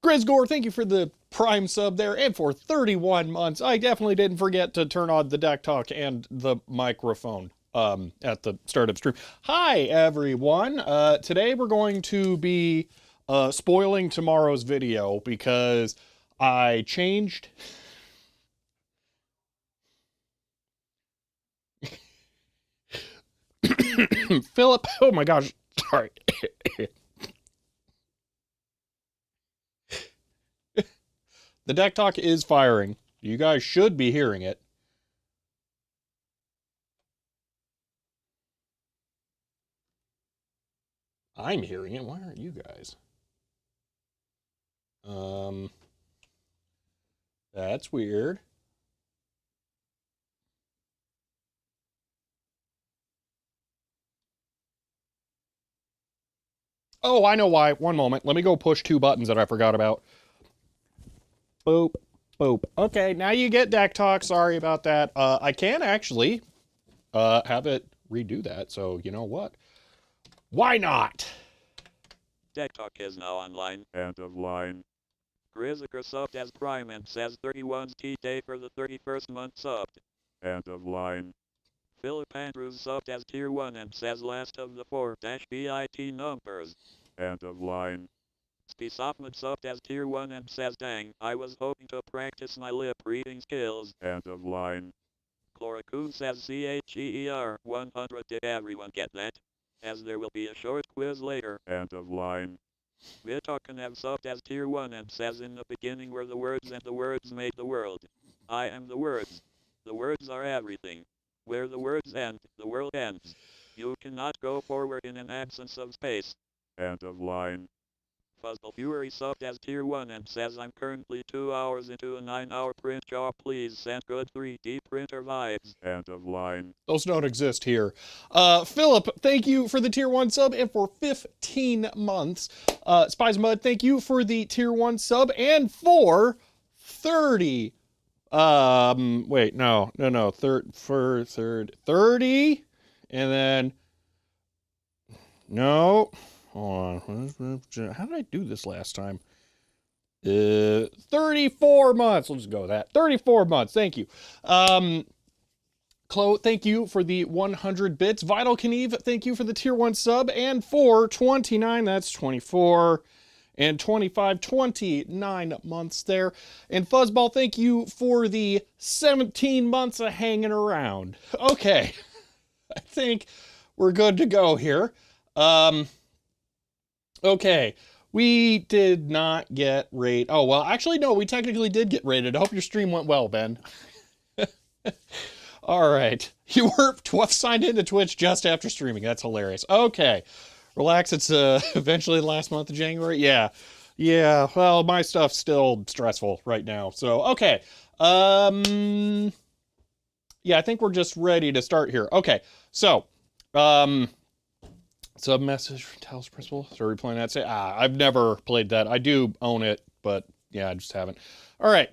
Grisgore, thank you for the Prime sub there, and for 31 months. I definitely didn't forget to turn on the deck talk and the microphone at the start of stream. Hi, everyone. Today we're going to be spoiling tomorrow's video because I changed... Philip, oh my gosh, sorry. The deck talk is firing. You guys should be hearing it. I'm hearing it. Why aren't you guys? That's weird. Oh, I know why. One moment. Let me go push two buttons that I forgot about. Boop, boop. Okay, now you get deck talk. Sorry about that. I can actually have it redo that, so you know what? Why not? Deck talk is now online. End of line. Grizzliker subbed as Prime and says 31's T-Day for the 31st month subbed. End of line. Philip Andrews subbed as Tier 1 and says last of the 4-bit numbers. End of line. Spisopmad subbed as Tier 1 and says dang, I was hoping to practice my lip reading skills. End of line. Chlorocoon says CHEER 100. Did everyone get that? As there will be a short quiz later. End of line. Vitokanev subbed as Tier 1 and says in the beginning were the words and the words made the world. I am the words. The words are everything. Where the words end, the world ends. You cannot go forward in an absence of space. End of line. Fuzzball Fury subbed as Tier 1 and says I'm currently 2 hours into a 9-hour print job. Please send good 3D printer vibes. End of line. Those don't exist here. Philip, thank you for the Tier 1 sub and for 15 months. Spies Mud, thank you for the Tier 1 sub and for 30. Wait, no. 30. And then, no. Hold on. How did I do this last time? 34 months. Let's go with that. 34 months. Thank you. Chloe, thank you for the 100 bits. Vital Kneve, thank you for the Tier 1 sub. And for 29, that's 24. and 25, 29 months there. And Fuzzball, thank you for the 17 months of hanging around. Okay, I think we're good to go here. Okay, we did not get rated. Oh, well, actually, no, we technically did get rated. I hope your stream went well, Ben. All right. You were signed into Twitch just after streaming. That's hilarious. Okay. Relax. It's eventually the last month of January. Yeah. Yeah. Well, my stuff's still stressful right now. So, okay. Yeah, I think we're just ready to start here. Okay. So, sub message from Talos Principal. So, are we playing that? Say, I've never played that. I do own it, but yeah, I just haven't. All right.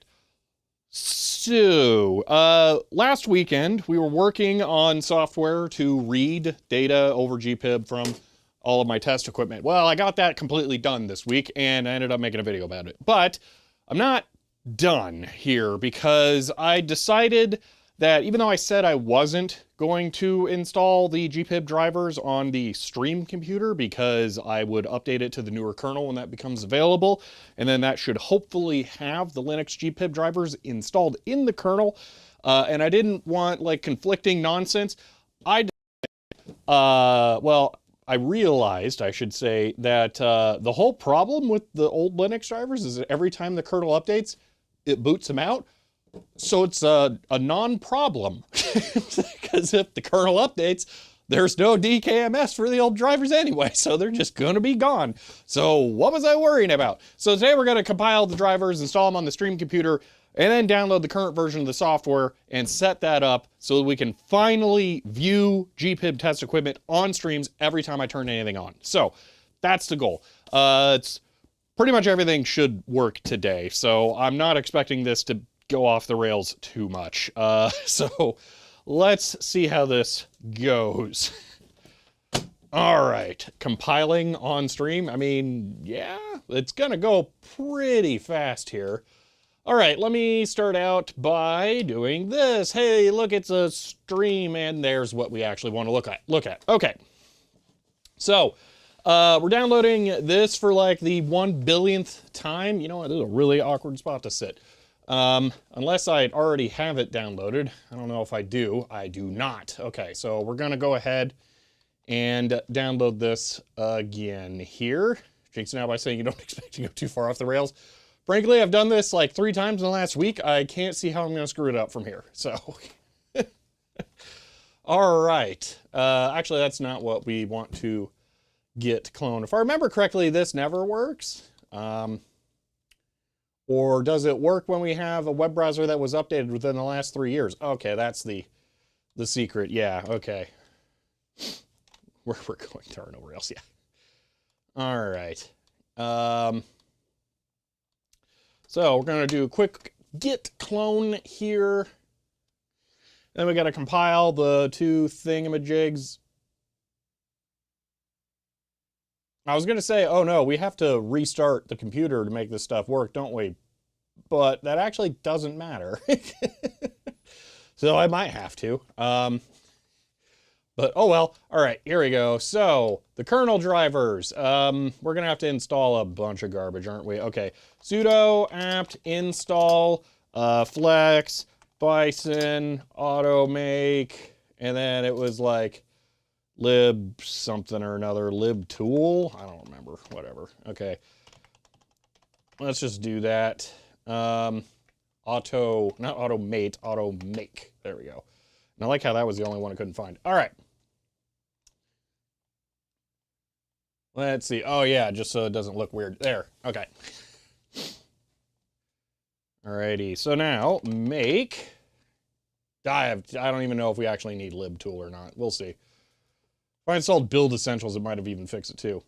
So, last weekend, we were working on software to read data over GPIB from all of my test equipment. Well, I got that completely done this week, and I ended up making a video about it. But I'm not done here because I decided that even though I said I wasn't going to install the GPIB drivers on the stream computer because I would update it to the newer kernel when that becomes available, and then that should hopefully have the Linux GPIB drivers installed in the kernel, and I didn't want like conflicting nonsense. I realized, I should say, that the whole problem with the old Linux drivers is that every time the kernel updates, it boots them out. So it's a non-problem, because if the kernel updates, there's no DKMS for the old drivers anyway, so they're just going to be gone. So what was I worrying about? So today we're going to compile the drivers, install them on the stream computer, and then download the current version of the software and set that up so that we can finally view GPIB test equipment on streams every time I turn anything on. So that's the goal. It's pretty much everything should work today, so I'm not expecting this to go off the rails too much. So let's see how this goes. All right, compiling on stream. I mean, yeah, it's gonna go pretty fast here. All right, let me start out by doing this. Hey, look, it's a stream, and there's what we actually want to look at. Okay, so we're downloading this for like the 1 billionth time. You know what, this is a really awkward spot to sit. Unless I already have it downloaded. I don't know if I do. I do not. Okay, so we're gonna go ahead and download this again here. Jinxing out by saying you don't expect to go too far off the rails. Frankly, I've done this like 3 times in the last week. I can't see how I'm gonna screw it up from here, so. All right, actually that's not what we want to get cloned. If I remember correctly, this never works. Or does it work when we have a web browser that was updated within the last 3 years? Okay, that's the secret. Yeah, okay. We're going to no rails, yeah. All right. So we're going to do a quick git clone here. Then we got to compile the 2 thingamajigs. I was going to say, oh no, we have to restart the computer to make this stuff work, don't we? But that actually doesn't matter. So I might have to. But oh well. All right, here we go. So the kernel drivers. We're going to have to install a bunch of garbage, aren't we? Okay. Sudo apt install flex bison automake, and then it was like lib something or another, lib tool. I don't remember, whatever. Okay. Let's just do that. Not automate, automake. There we go. And I like how that was the only one I couldn't find. All right. Let's see. Oh yeah, just so it doesn't look weird. There. Okay. Alrighty. So now make. I don't even know if we actually need libtool or not. We'll see. If I installed build essentials, it might have even fixed it too.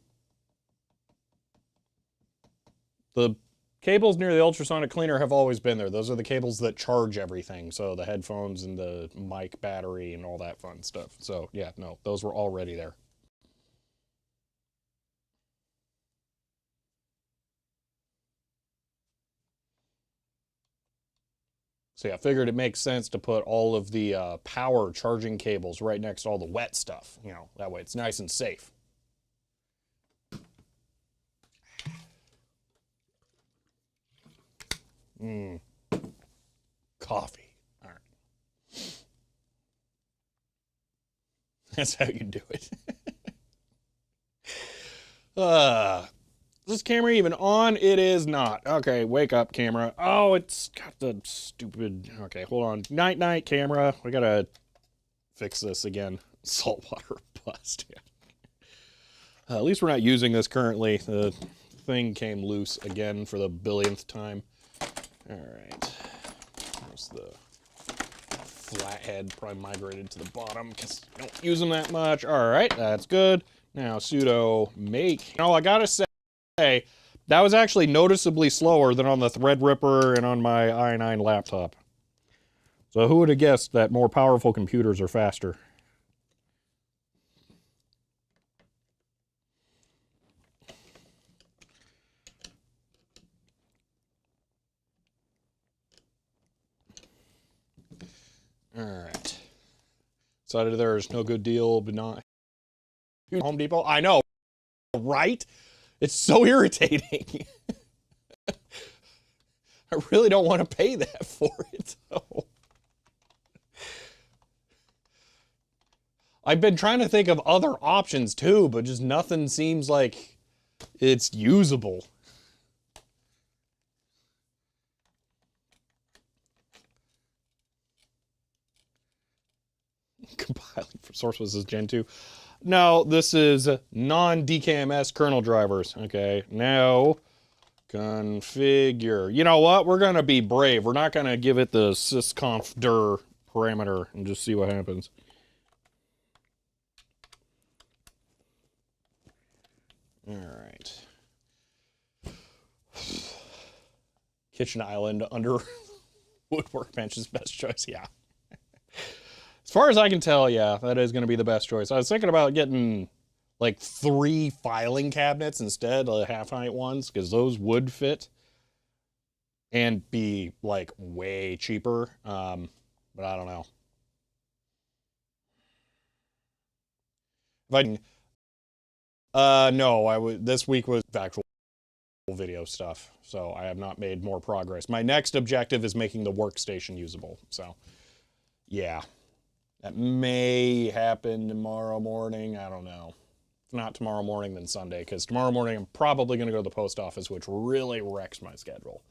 The cables near the ultrasonic cleaner have always been there. Those are the cables that charge everything. So the headphones and the mic battery and all that fun stuff. So yeah, no, those were already there. So yeah, I figured it makes sense to put all of the power charging cables right next to all the wet stuff. You know, that way it's nice and safe. Coffee. All right. That's how you do it. Is this camera even on? It is not. Okay, wake up, camera. Oh, it's got the stupid... Okay, hold on. Night, camera. We gotta fix this again. Saltwater bust. Yeah. At least we're not using this currently. The thing came loose again for the billionth time. All right. There's the flathead. Probably migrated to the bottom because I don't use them that much. All right, that's good. Now sudo make. I gotta say, that was actually noticeably slower than on the Threadripper and on my i9 laptop. So who would have guessed that more powerful computers are faster? All right. Decided there's no good deal, but not Home Depot. I know, right? It's so irritating. I really don't want to pay that for it, though. I've been trying to think of other options, too, but just nothing seems like it's usable. Compiling for source was this Gen 2. No, this is non-DKMS kernel drivers. Okay, now configure. You know what? We're going to be brave. We're not going to give it the sysconf-dir parameter and just see what happens. All right. Kitchen island under wood workbench is best choice. Yeah. As far as I can tell, yeah, that is going to be the best choice. I was thinking about getting like 3 filing cabinets instead of half-height ones, because those would fit and be like way cheaper. But I don't know. If no, this week was actual video stuff, so I have not made more progress. My next objective is making the workstation usable. So, yeah. That may happen tomorrow morning. I don't know. If not tomorrow morning, then Sunday. Because tomorrow morning I'm probably going to go to the post office, which really wrecks my schedule.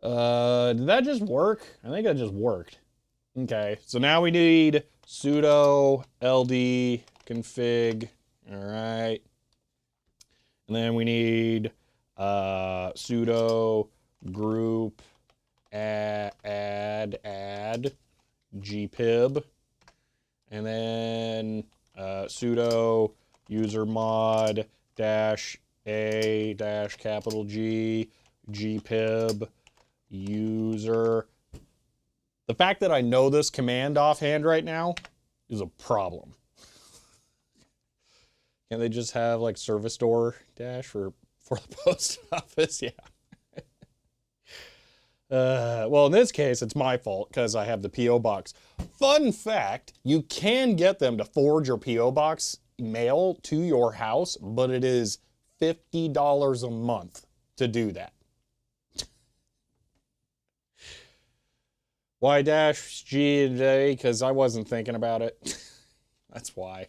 Did that just work? I think that just worked. Okay, so now we need sudo ld config. All right. And then we need sudo group add gpib. And then sudo user mod dash a dash capital G gpib user. The fact that I know this command offhand right now is a problem. Can they just have like service door dash for the post office? Yeah. Well, in this case, it's my fault because I have the P.O. box. Fun fact, you can get them to forward your P.O. box mail to your house, but it is $50 a month to do that. Why dash G today? Because I wasn't thinking about it. That's why.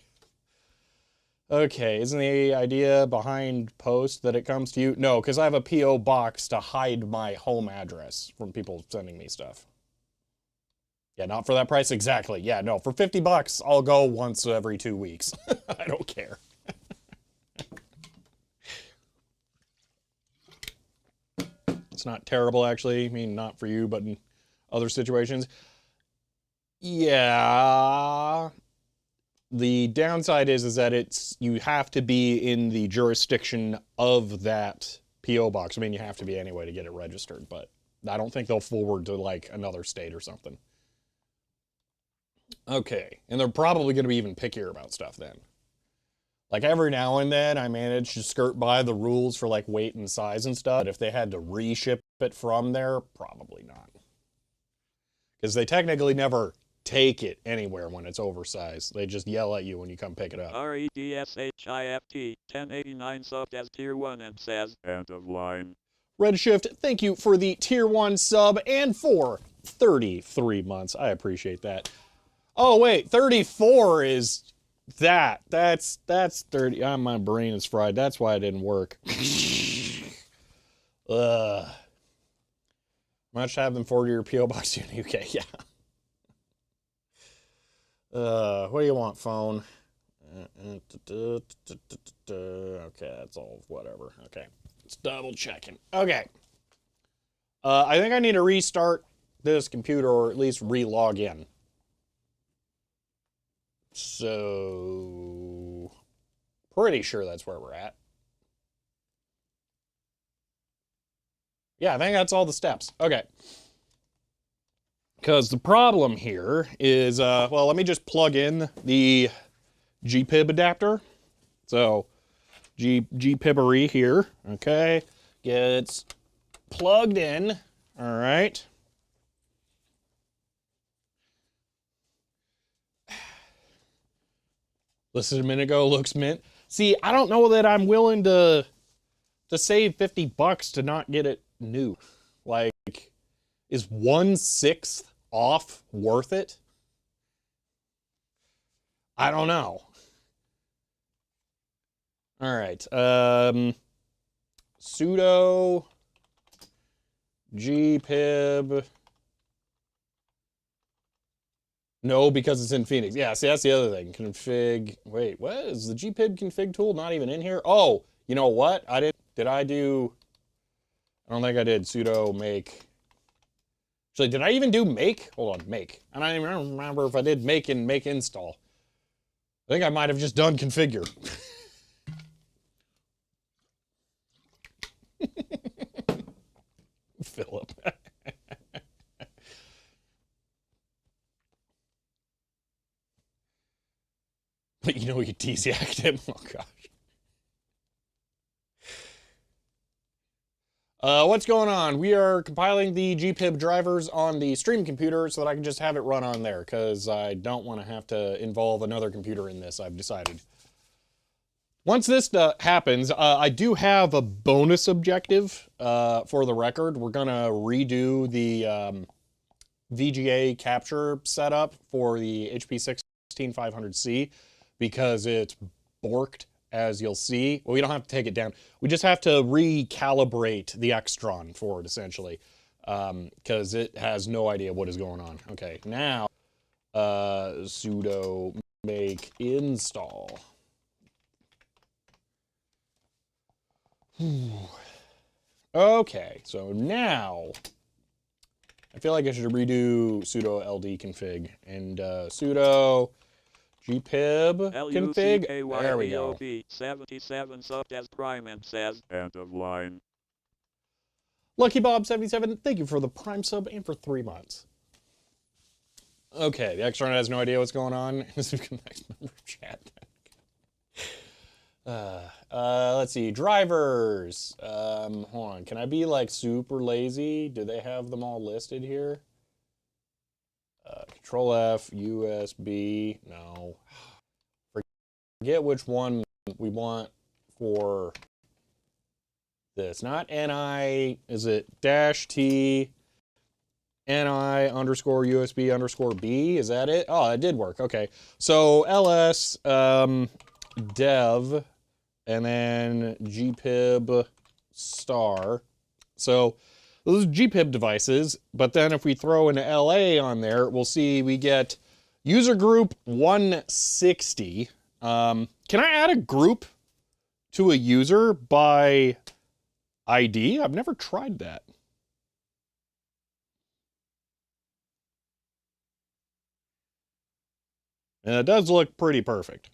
Okay, isn't the idea behind post that it comes to you? No, because I have a P.O. box to hide my home address from people sending me stuff. Yeah, not for that price exactly. Yeah, no, for $50, I'll go once every 2 weeks. I don't care. It's not terrible, actually. I mean, not for you, but in other situations. Yeah. The downside is that you have to be in the jurisdiction of that P.O. box. I mean, you have to be anyway to get it registered, but I don't think they'll forward to like another state or something. Okay, and they're probably going to be even pickier about stuff then. Like every now and then I manage to skirt by the rules for like weight and size and stuff, but if they had to reship it from there, probably not. Because they technically never take it anywhere when it's oversized. They just yell at you when you come pick it up. REDSHIFT 1089 subbed as tier 1 and says, End of line. Redshift, thank you for the tier 1 sub and for 33 months. I appreciate that. Oh, wait, 34 is that. That's 30. My brain is fried. That's why it didn't work. Ugh. Much to have them forward to your P.O. Box in the UK, yeah. What do you want, phone? Okay, that's all, whatever. Okay, it's double checking. Okay. I think I need to restart this computer or at least re-log in. So, pretty sure that's where we're at. Yeah, I think that's all the steps. Okay. Because the problem here is, well, let me just plug in the GPIB adapter. So, GPIBery here, okay, gets plugged in, all right. Listened a minute ago, looks mint. See, I don't know that I'm willing to save $50 to not get it new. Like, is 1/6 off worth it? I don't know. All right. Sudo gpib. No, because it's in Phoenix. Yeah, see, that's the other thing. Config. Wait, what? Is the gpib config tool not even in here? Oh, you know what? Did I do? I don't think I did. Sudo make. Actually, did I even do make? Hold on, make. I don't even remember if I did make and make install. I think I might have just done configure. Philip. But you know you TZAC'd him. Oh gosh. What's going on? We are compiling the GPIB drivers on the stream computer so that I can just have it run on there, because I don't want to have to involve another computer in this, I've decided. Once this happens, I do have a bonus objective for the record. We're going to redo the VGA capture setup for the HP 16500C because it's borked, as you'll see. Well, we don't have to take it down. We just have to recalibrate the Extron for it, essentially, because it has no idea what is going on. Okay, now sudo make install. Okay, so now I feel like I should redo sudo ld config and sudo gpib config. There we go. 77 subbed as Prime and says, End of line. Lucky Bob 77, thank you for the Prime sub and for 3 months. Okay, the Extron has no idea what's going on. This is the next member of chat. Let's see, drivers. Hold on, can I be like super lazy? Do they have them all listed here? Control F, USB, no. Forget which one we want for this. Not NI, is it -T, NI underscore USB underscore B? Is that it? Oh, that did work, okay. So LS, dev, and then gpib star. So those are gpib devices, but then if we throw an LA on there, we'll see we get user group 160. Can I add a group to a user by ID? I've never tried that. And it does look pretty perfect.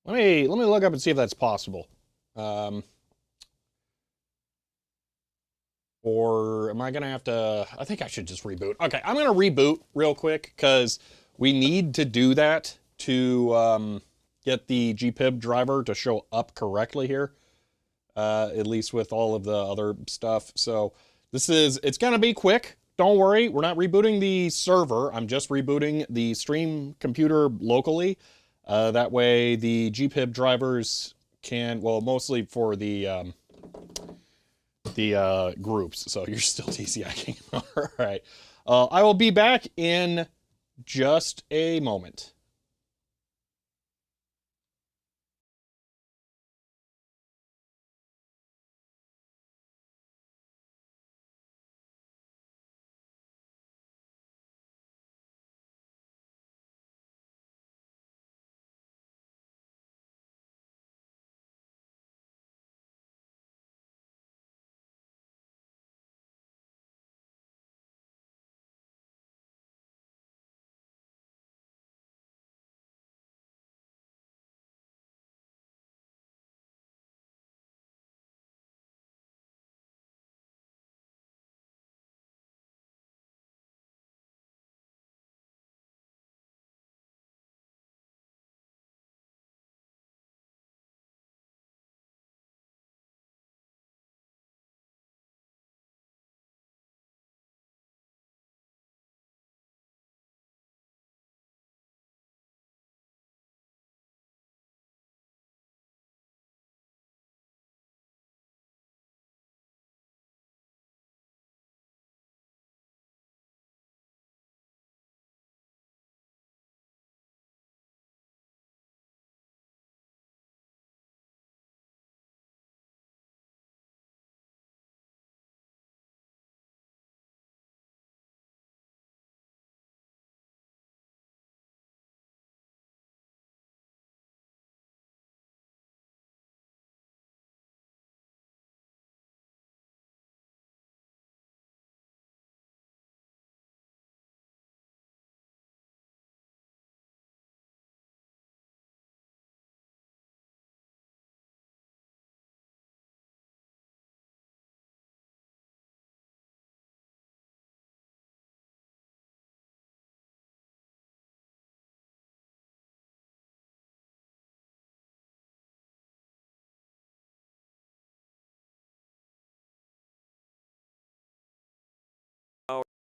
Let me look up and see if that's possible. Or am I gonna have to, I think I should just reboot. Okay, I'm gonna reboot real quick because we need to do that to get the gpib driver to show up correctly here. At least with all of the other stuff. So it's gonna be quick. Don't worry, we're not rebooting the server. I'm just rebooting the stream computer locally. That way the GPIB drivers can, well, mostly for the groups. So you're still TCIing. All right. I will be back in just a moment.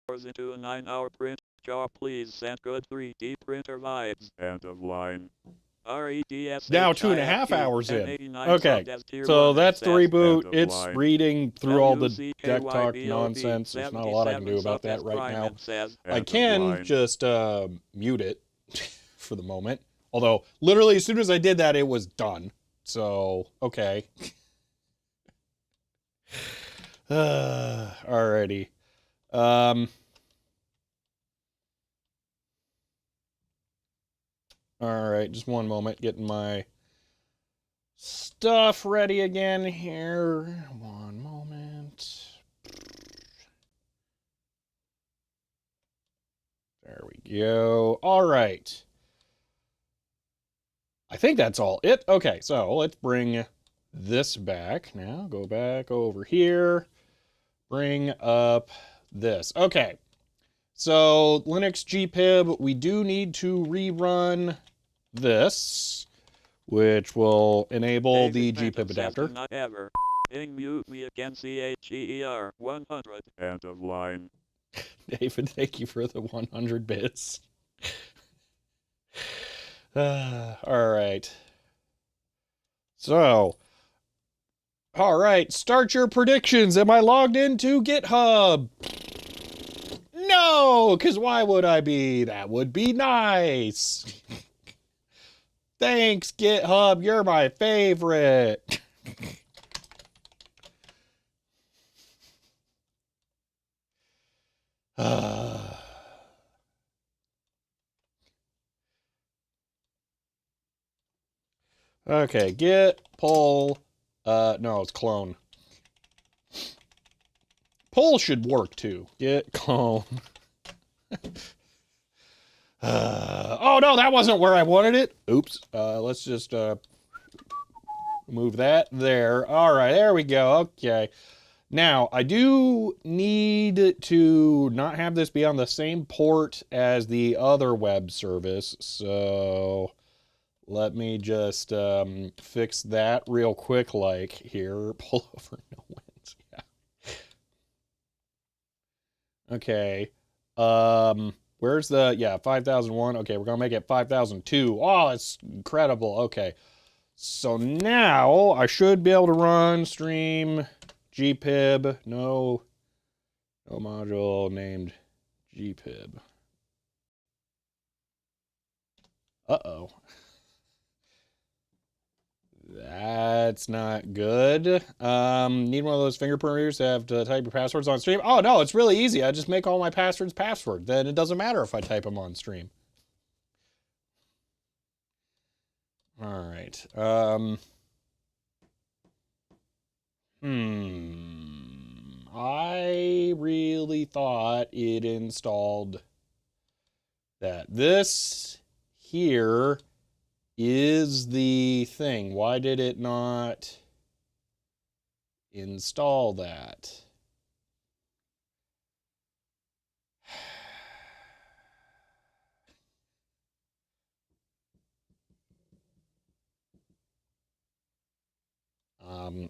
Hours into a 9-hour print job, please send good 3D printer vibes. End of line. REDSHIFQ Now 2.5 hours in. 1089 Okay, subbed as tier so 1 that's the and says reboot. End of It's line. reading through all the deck talk LUCKYBOB nonsense. There's not a lot I can do about that 77 right prime now. and says, I End of can line. just mute it for the moment. Although, literally, as soon as I did that, it was done. So, okay. Alrighty. Alright, just one moment. Getting my stuff ready again here. One moment. There we go. Alright. I think that's all it. Okay, so let's bring this back now. Go back over here. Bring up this. Okay. So Linux GPIB, we do need to rerun this, which will enable the David GPIB Fenton says, adapter. "Do not ever mute me again, CHEER 100. End of line. David, thank you for the 100 bits. All right. So, all right, start your predictions. Am I logged into GitHub? No, because why would I be? That would be nice. Thanks, GitHub. You're my favorite. Okay, git pull. No, it's clone. Pull should work too. Git clone. Oh no, that wasn't where I wanted it. Oops. Let's just move that there. All right, there we go. Okay. Now, I do need to not have this be on the same port as the other web service. So let me just fix that real quick like here. Pull over, no wins. Yeah. Okay. Where's the, yeah, 5001. Okay, we're going to make it 5002. Oh, it's incredible. Okay. So now I should be able to run stream gpib. No module named gpib. Uh-oh. That's not good. Need one of those fingerprint readers to have to type your passwords on stream. Oh no, it's really easy. I just make all my passwords password. Then it doesn't matter if I type them on stream. All right. I really thought it installed that. This here is the thing. Why did it not install that?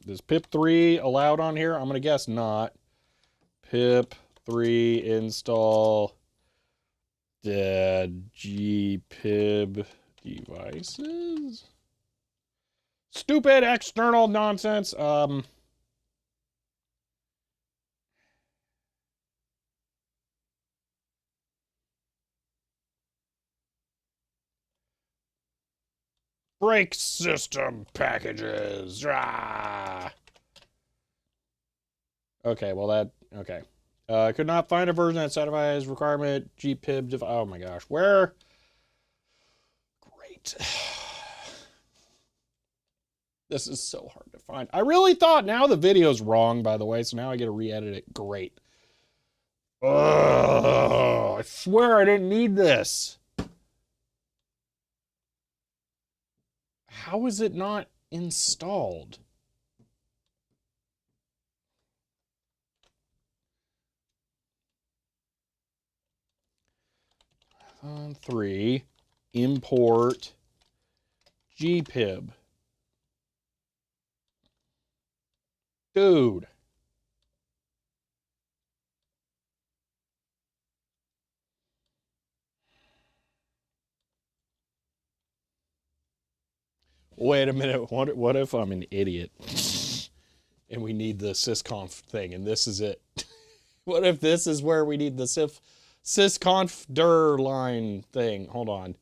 Is pip3 allowed on here? I'm going to guess not. Pip3 install dead gpib devices. Stupid external nonsense. Break system packages. Ah. Okay, well that, okay. Could not find a version that satisfies requirement gpib. Oh my gosh, where? Great. This is so hard to find. I really thought now the video's wrong, by the way, so now I get to re-edit it. Great. I swear I didn't need this. How is it not installed? On 3, import gpib. Dude. Wait a minute. What if I'm an idiot and we need the sysconf thing and this is it? What if this is where we need the sysconf dir line thing? Hold on.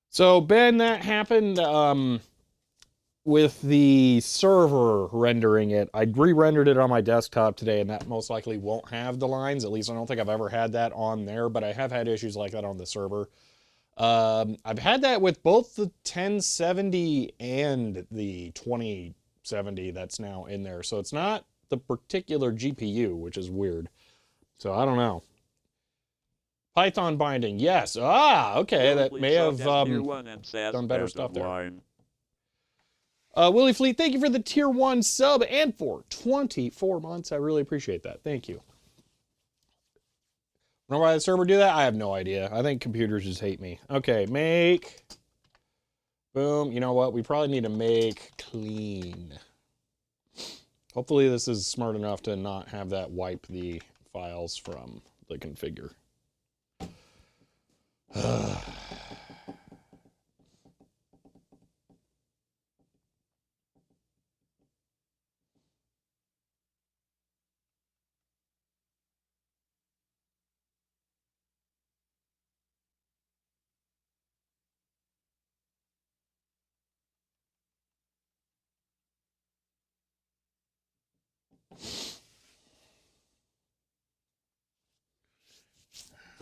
So Ben, that happened with the server rendering it. I re-rendered it on my desktop today, and that most likely won't have the lines. At least I don't think I've ever had that on there, but I have had issues like that on the server. I've had that with both the 1070 and the 2070 that's now in there. So it's not the particular GPU, which is weird. So I don't know. Python binding, yes. Ah, okay, that may have done better stuff there. Willie Fleet, thank you for the tier 1 sub and for 24 months. I really appreciate that. Thank you. Know why the server do that? I have no idea. I think computers just hate me. Okay, make. Boom. You know what? We probably need to make clean. Hopefully this is smart enough to not have that wipe the files from the configure.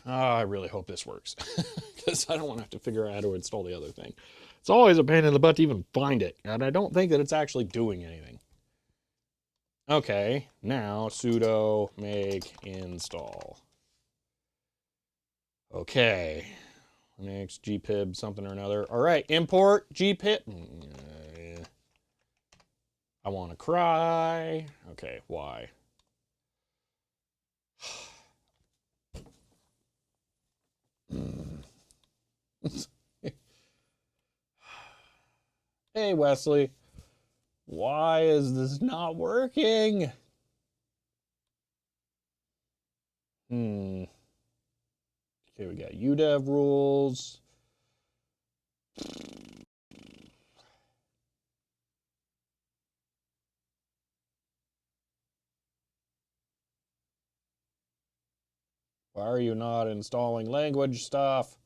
I really hope this works because I don't want to have to figure out how to install the other thing. It's always a pain in the butt to even find it, and I don't think that it's actually doing anything. Okay, now sudo make install. Okay, next gpib something or another. All right, import gpib. I want to cry. Okay, why? Hey, Wesley. Why is this not working? Okay, we got UDEV rules. Why are you not installing language stuff?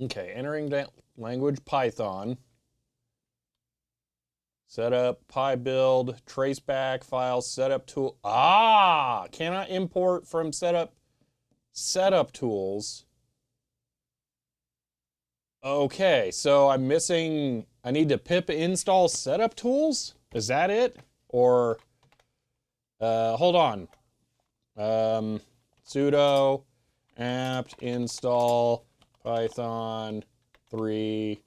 Okay, entering the language Python. Setup, PyBuild, traceback files, setup tool. Cannot import from setup tools. Okay, so I'm missing, I need to pip install setup tools? Is that it? Or, hold on. Sudo apt install python 3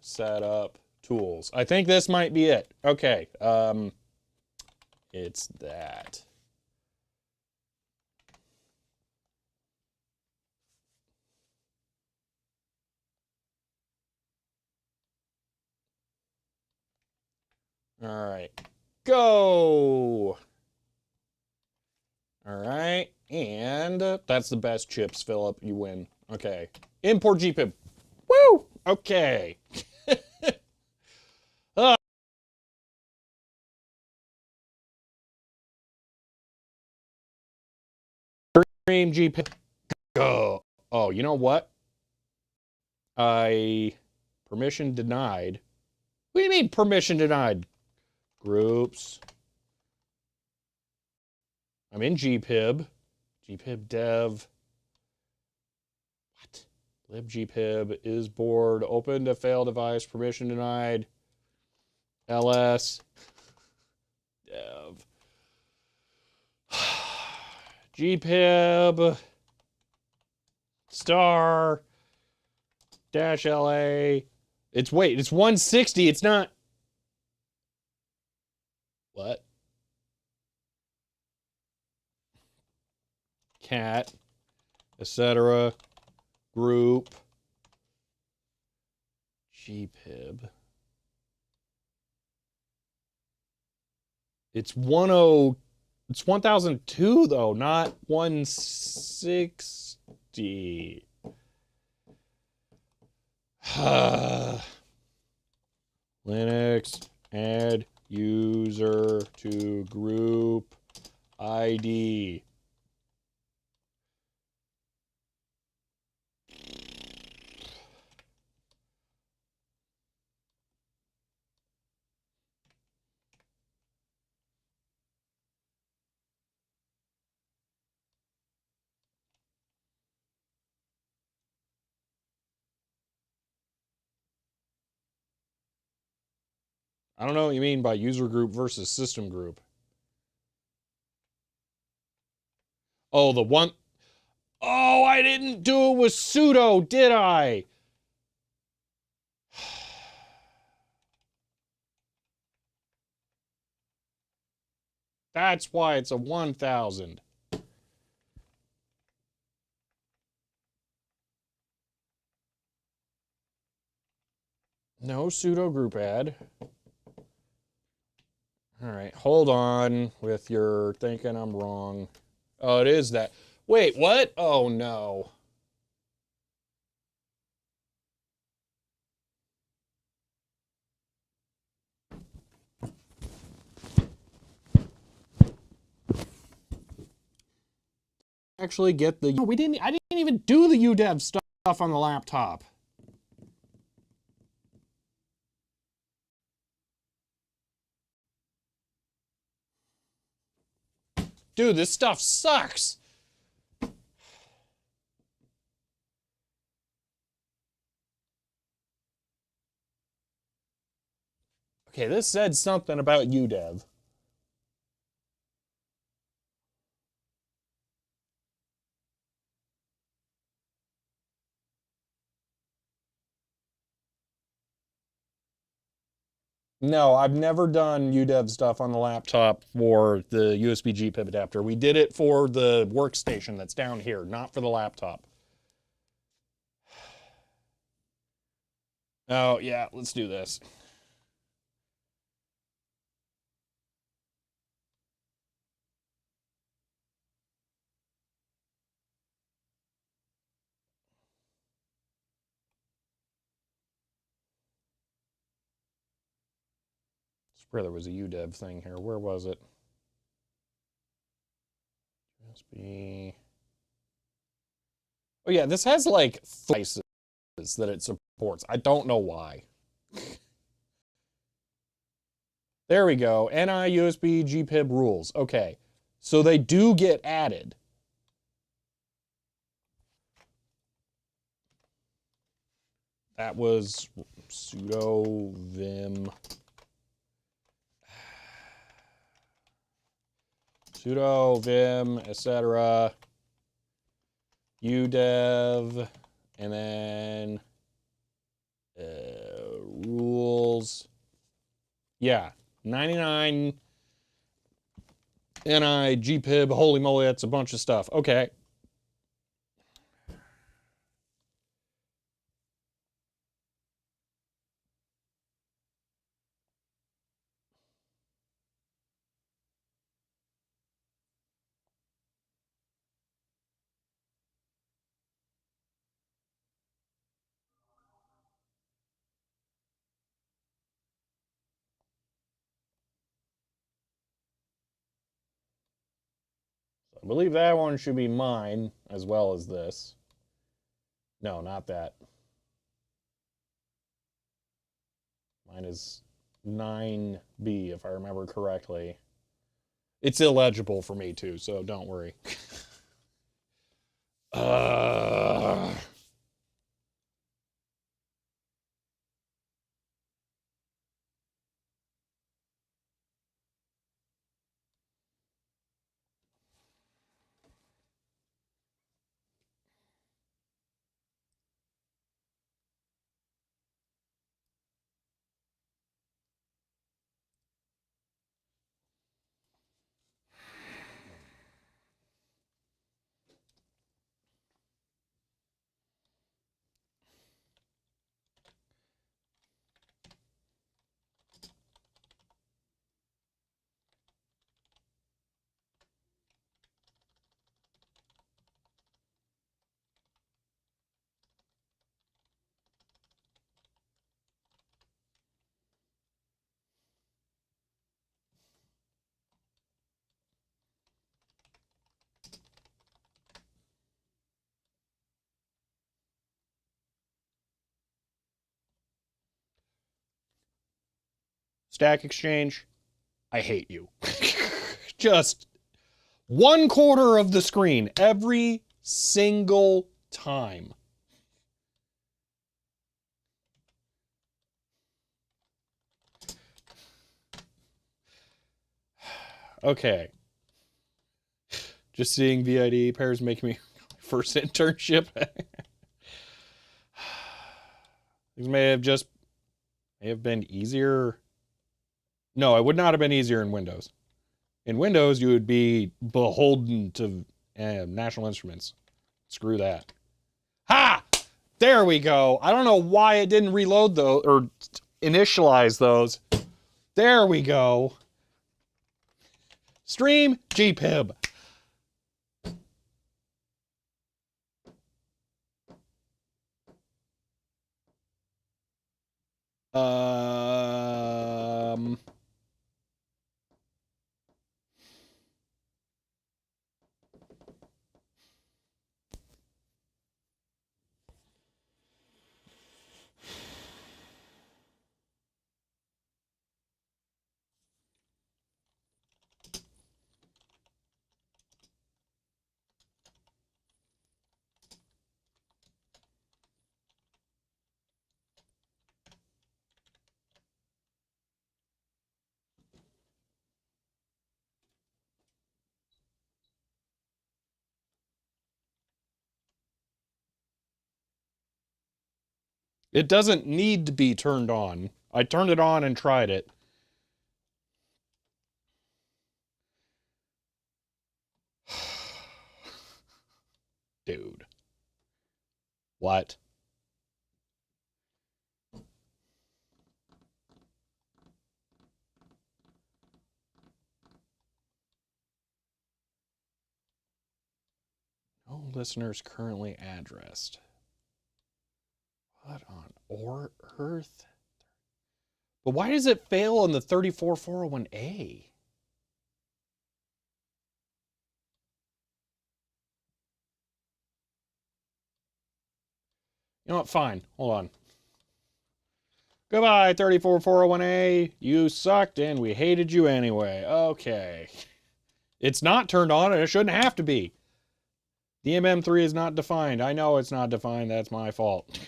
setup tools. I think this might be it. Okay, it's that. All right, go. All right, and that's the best chips, Philip. You win. Okay, import gpib. Woo! Okay. Stream gpib. Go. Oh, you know what? Permission denied. What do you mean permission denied? Groups. I'm in gpib. Gpib dev. What? libgpib is board. Open to fail device. Permission denied. ls. Dev. gpib. Star. Dash LA. It's 160. It's not. What? Cat, etc. Group. gpib. It's 1002 though, not 160. Linux, add user to group ID. I don't know what you mean by user group versus system group. Oh, the one. Oh, I didn't do it with sudo, did I? That's why it's a 1000. No sudo group add. All right, hold on with your thinking I'm wrong. Oh, it is that. Wait, what? Oh, no. Actually get the. No, I didn't even do the UDEV stuff on the laptop. Dude, this stuff sucks. Okay, this said something about UDev. No, I've never done UDev stuff on the laptop for the USB GPIB adapter. We did it for the workstation that's down here, not for the laptop. Oh, yeah, let's do this. I swear there was a UDev thing here. Where was it? USB. Oh, yeah, this has like devices that it supports. I don't know why. There we go. NI USB GPIB rules. Okay. So they do get added. That was sudo vim etc. udev and then rules. Yeah, 99 NI GPIB. Holy moly, that's a bunch of stuff. Okay. I believe that one should be mine as well as this. No, not that. Mine is 9B, if I remember correctly. It's illegible for me too, so don't worry. uh... Stack Exchange, I hate you. Just 1/4 of the screen every single time. Okay. Just seeing VID pairs make me first internship. These may have been easier. No, it would not have been easier in Windows. In Windows, you would be beholden to National Instruments. Screw that. Ha! There we go. I don't know why it didn't reload those or initialize those. There we go. Stream GPIB. Um... It doesn't need to be turned on. I turned it on and tried it. Dude. What? No listeners currently addressed. What on earth? But why does it fail on the 34401A? You know what? Fine. Hold on. Goodbye, 34401A. You sucked and we hated you anyway. Okay. It's not turned on and it shouldn't have to be. The MM3 is not defined. I know it's not defined. That's my fault.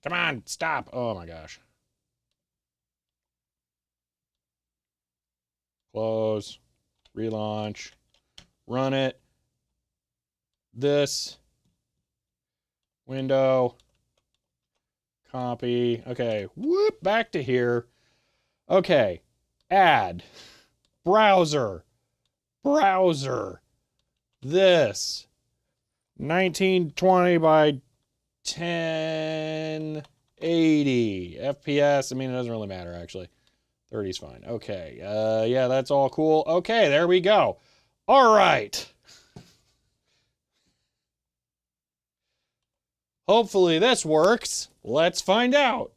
Come on, stop. Oh my gosh. Close. Relaunch. Run it. This. Window. Copy. Okay. Whoop. Back to here. Okay. Add. Browser. Browser. This. 1920 by 1080 FPS. I mean, it doesn't really matter, actually. 30 is fine. Okay. Yeah, that's all cool. Okay, there we go. All right. Hopefully this works. Let's find out.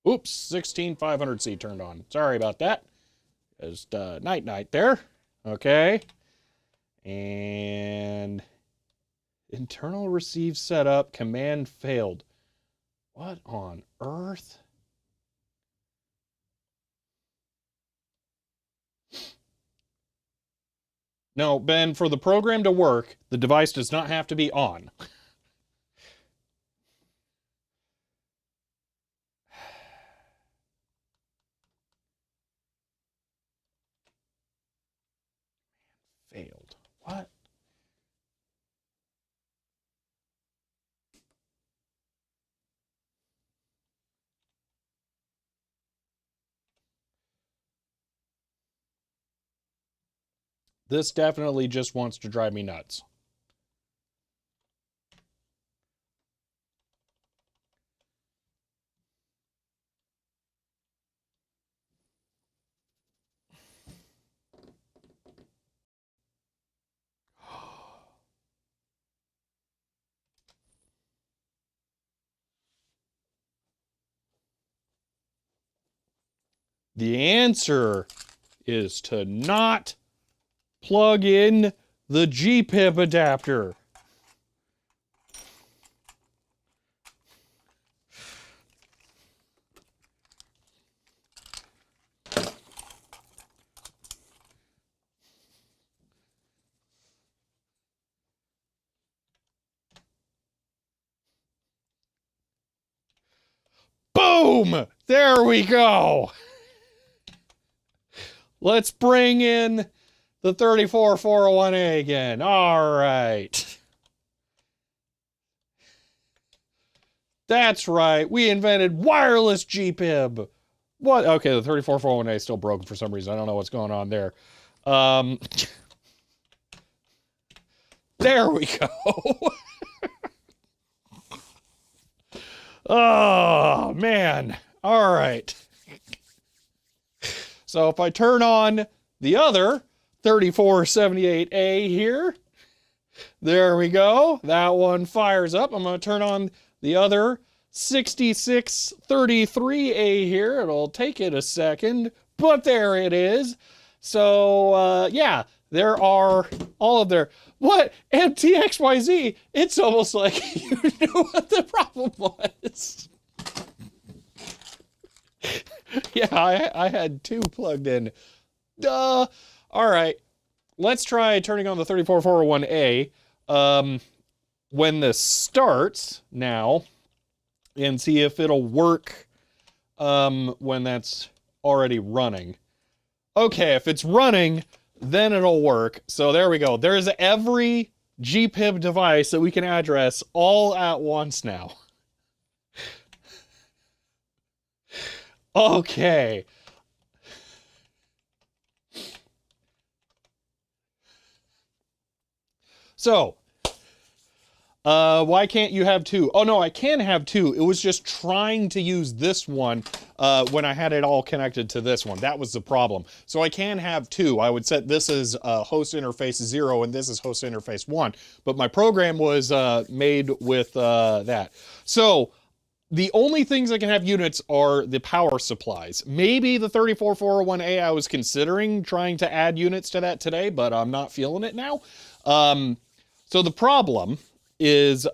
Oops, 16500C turned on. Sorry about that. Just night there. Okay. And internal receive setup, command failed. What on earth? No, Ben, for the program to work, the device does not have to be on. Failed. What? This definitely just wants to drive me nuts. The answer is to not plug in the GPIP adapter. Boom! There we go. Let's bring in the 34401A again. All right. That's right. We invented wireless GPIB. What? Okay, the 34401A is still broken for some reason. I don't know what's going on there. There we go. Oh, man. All right. So if I turn on the other 3478A here, there we go. That one fires up. I'm going to turn on the other 6633A here. It'll take it a second, but there it is. So, yeah, there are all of their... What? MTXYZ? It's almost like you knew what the problem was. Yeah, I had two plugged in. Duh. All right. Let's try turning on the 34401A. when this starts now and see if it'll work when that's already running. Okay, if it's running, then it'll work. So there we go. There's every GPIB device that we can address all at once now. Okay. So, why can't you have two? Oh no, I can have two. It was just trying to use this one when I had it all connected to this one. That was the problem. So I can have two. I would set this as host interface 0 and this is host interface 1. But my program was made with that. So the only things that can have units are the power supplies. Maybe the 34401A I was considering trying to add units to that today, but I'm not feeling it now. So the problem is,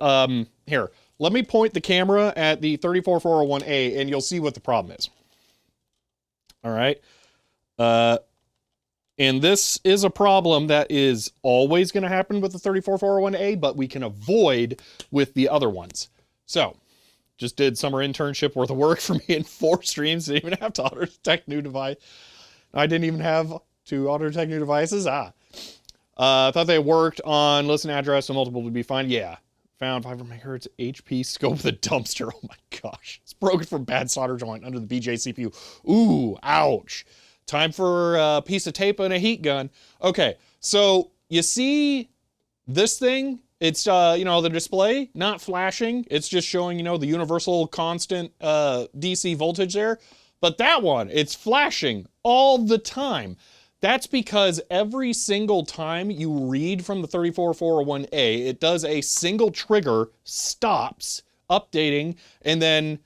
here, let me point the camera at the 34401A and you'll see what the problem is. All right. And this is a problem that is always going to happen with the 34401A, but we can avoid with the other ones. So, just did summer internship worth of work for me in 4 streams. Didn't even have to auto detect new device. I didn't even have to auto detect new devices. Thought they worked on listen address and multiple would be fine. Yeah. Found 500 megahertz HP scope of the dumpster. Oh my gosh. It's broken from bad solder joint under the BJ CPU. Ooh, ouch. Time for a piece of tape and a heat gun. Okay, so you see this thing? It's, you know, the display, not flashing. It's just showing, you know, the universal constant DC voltage there. But that one, it's flashing all the time. That's because every single time you read from the 34401A, it does a single trigger, stops, updating, and then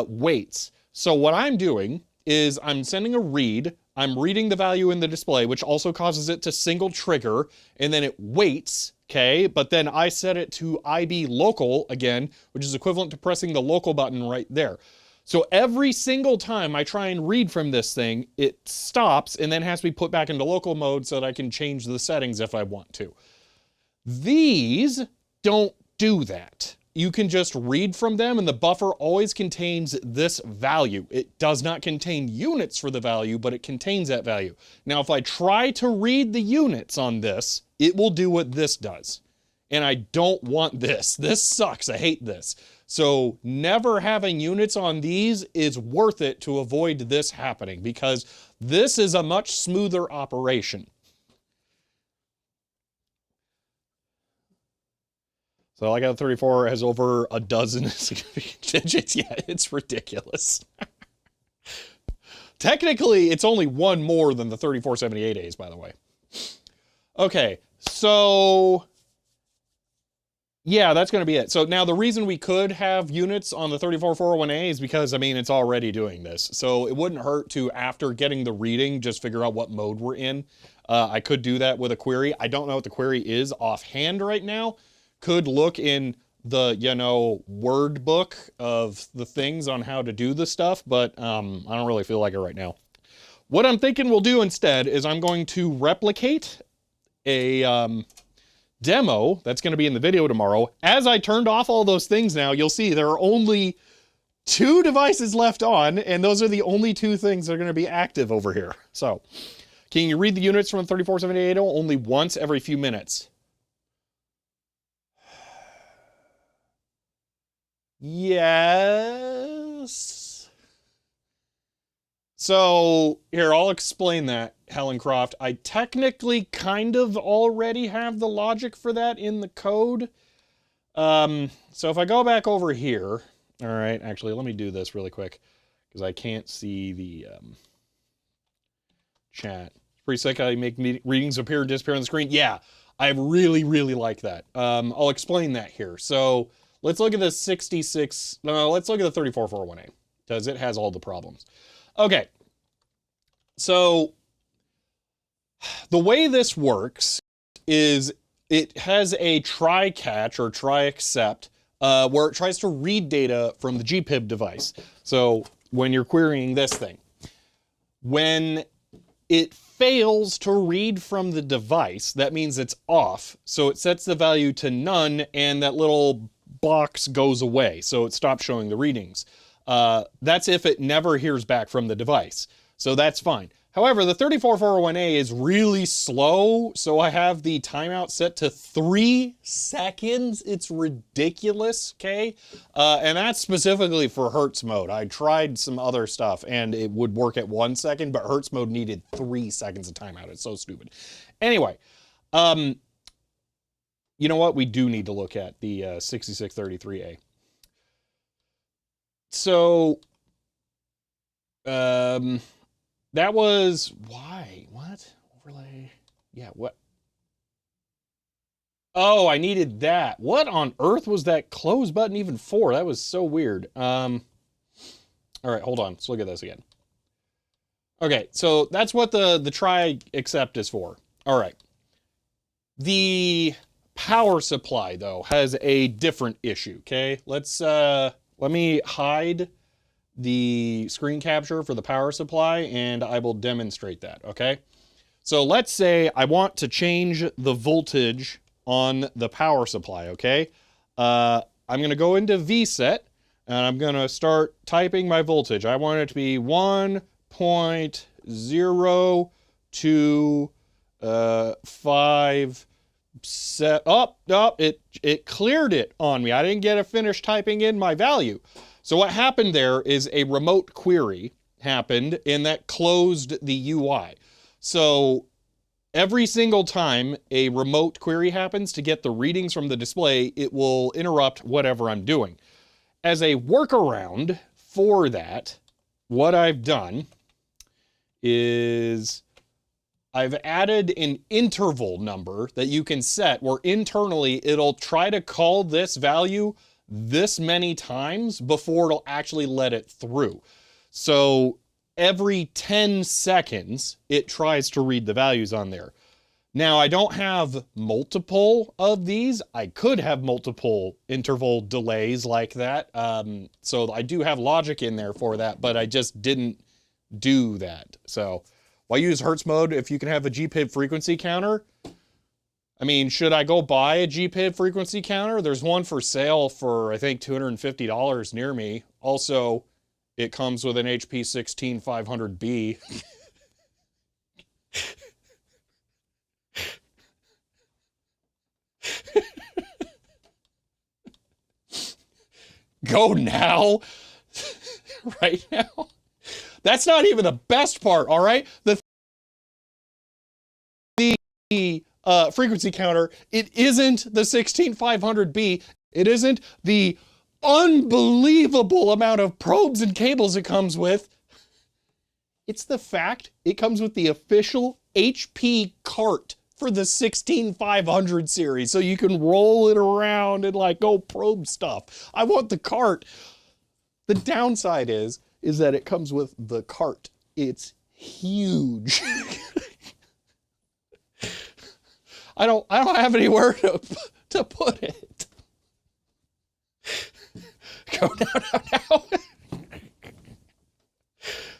waits. So what I'm doing is I'm sending a read, I'm reading the value in the display, which also causes it to single trigger, and then it waits, okay? But then I set it to IB local again, which is equivalent to pressing the local button right there. So every single time I try and read from this thing, it stops and then has to be put back into local mode so that I can change the settings if I want to. These don't do that. You can just read from them and the buffer always contains this value. It does not contain units for the value, but it contains that value. Now, if I try to read the units on this, it will do what this does. And I don't want this. This sucks. I hate this. So never having units on these is worth it to avoid this happening because this is a much smoother operation. So like a 34 has over a dozen significant digits. Yeah, it's ridiculous. Technically, it's only one more than the 3478As, by the way. Okay, so yeah, that's going to be it. So now the reason we could have units on the 34401A is because, I mean, it's already doing this. So it wouldn't hurt to, after getting the reading, just figure out what mode we're in. I could do that with a query. I don't know what the query is offhand right now. Could look in the, you know, word book of the things on how to do the stuff, but I don't really feel like it right now. What I'm thinking we'll do instead is I'm going to replicate a demo that's going to be in the video tomorrow. As I turned off all those things now, you'll see there are only 2 devices left on, and those are the only 2 things that are going to be active over here. So, can you read the units from 34780 only once every few minutes? Yes. So here, I'll explain that, Helen Croft. I technically kind of already have the logic for that in the code. So if I go back over here, all right, actually, let me do this really quick because I can't see the chat. Pretty sick how you make readings appear and disappear on the screen. Yeah, I really, really like that. I'll explain that here. So let's look at the 66, no, let's look at the 34401A because it has all the problems. Okay, so the way this works is it has a try catch or try accept where it tries to read data from the GPIB device. So when you're querying this thing, when it fails to read from the device, that means it's off. So it sets the value to none and that little box goes away. So it stops showing the readings. That's if it never hears back from the device. So that's fine. However, the 34401A is really slow, so I have the timeout set to 3 seconds. It's ridiculous, okay? And that's specifically for Hertz mode. I tried some other stuff and it would work at 1 second, but Hertz mode needed 3 seconds of timeout. It's so stupid. Anyway, you know what? We do need to look at the 6633A. So, that was, why? What? Overlay? Yeah, what? Oh, I needed that. What on earth was that close button even for? That was so weird. All right, hold on. Let's look at this again. Okay, so that's what the try except is for. All right. The power supply, though, has a different issue, okay? Let me hide the screen capture for the power supply and I will demonstrate that, okay? So let's say I want to change the voltage on the power supply, okay? I'm gonna go into VSet and I'm gonna start typing my voltage. I want it to be 1.027. It cleared it on me. I didn't get to finish typing in my value. So what happened there is a remote query happened and that closed the UI. So every single time a remote query happens to get the readings from the display, it will interrupt whatever I'm doing. As a workaround for that, what I've done is I've added an interval number that you can set where internally it'll try to call this value this many times before it'll actually let it through. So every 10 seconds, it tries to read the values on there. Now, I don't have multiple of these. I could have multiple interval delays like that. So I do have logic in there for that, but I just didn't do that. So why use Hertz mode if you can have a GPID frequency counter? I mean, should I go buy a GPID frequency counter? There's one for sale for, I think, $250 near me. Also, it comes with an HP 16500B. Go now? Right now? That's not even the best part, all right? The frequency counter, it isn't the 16500B. It isn't the unbelievable amount of probes and cables it comes with. It's the fact it comes with the official HP cart for the 16500 series, so you can roll it around and like go probe stuff. I want the cart. The downside is that it comes with the cart. It's huge. I don't have anywhere to put it. Go now.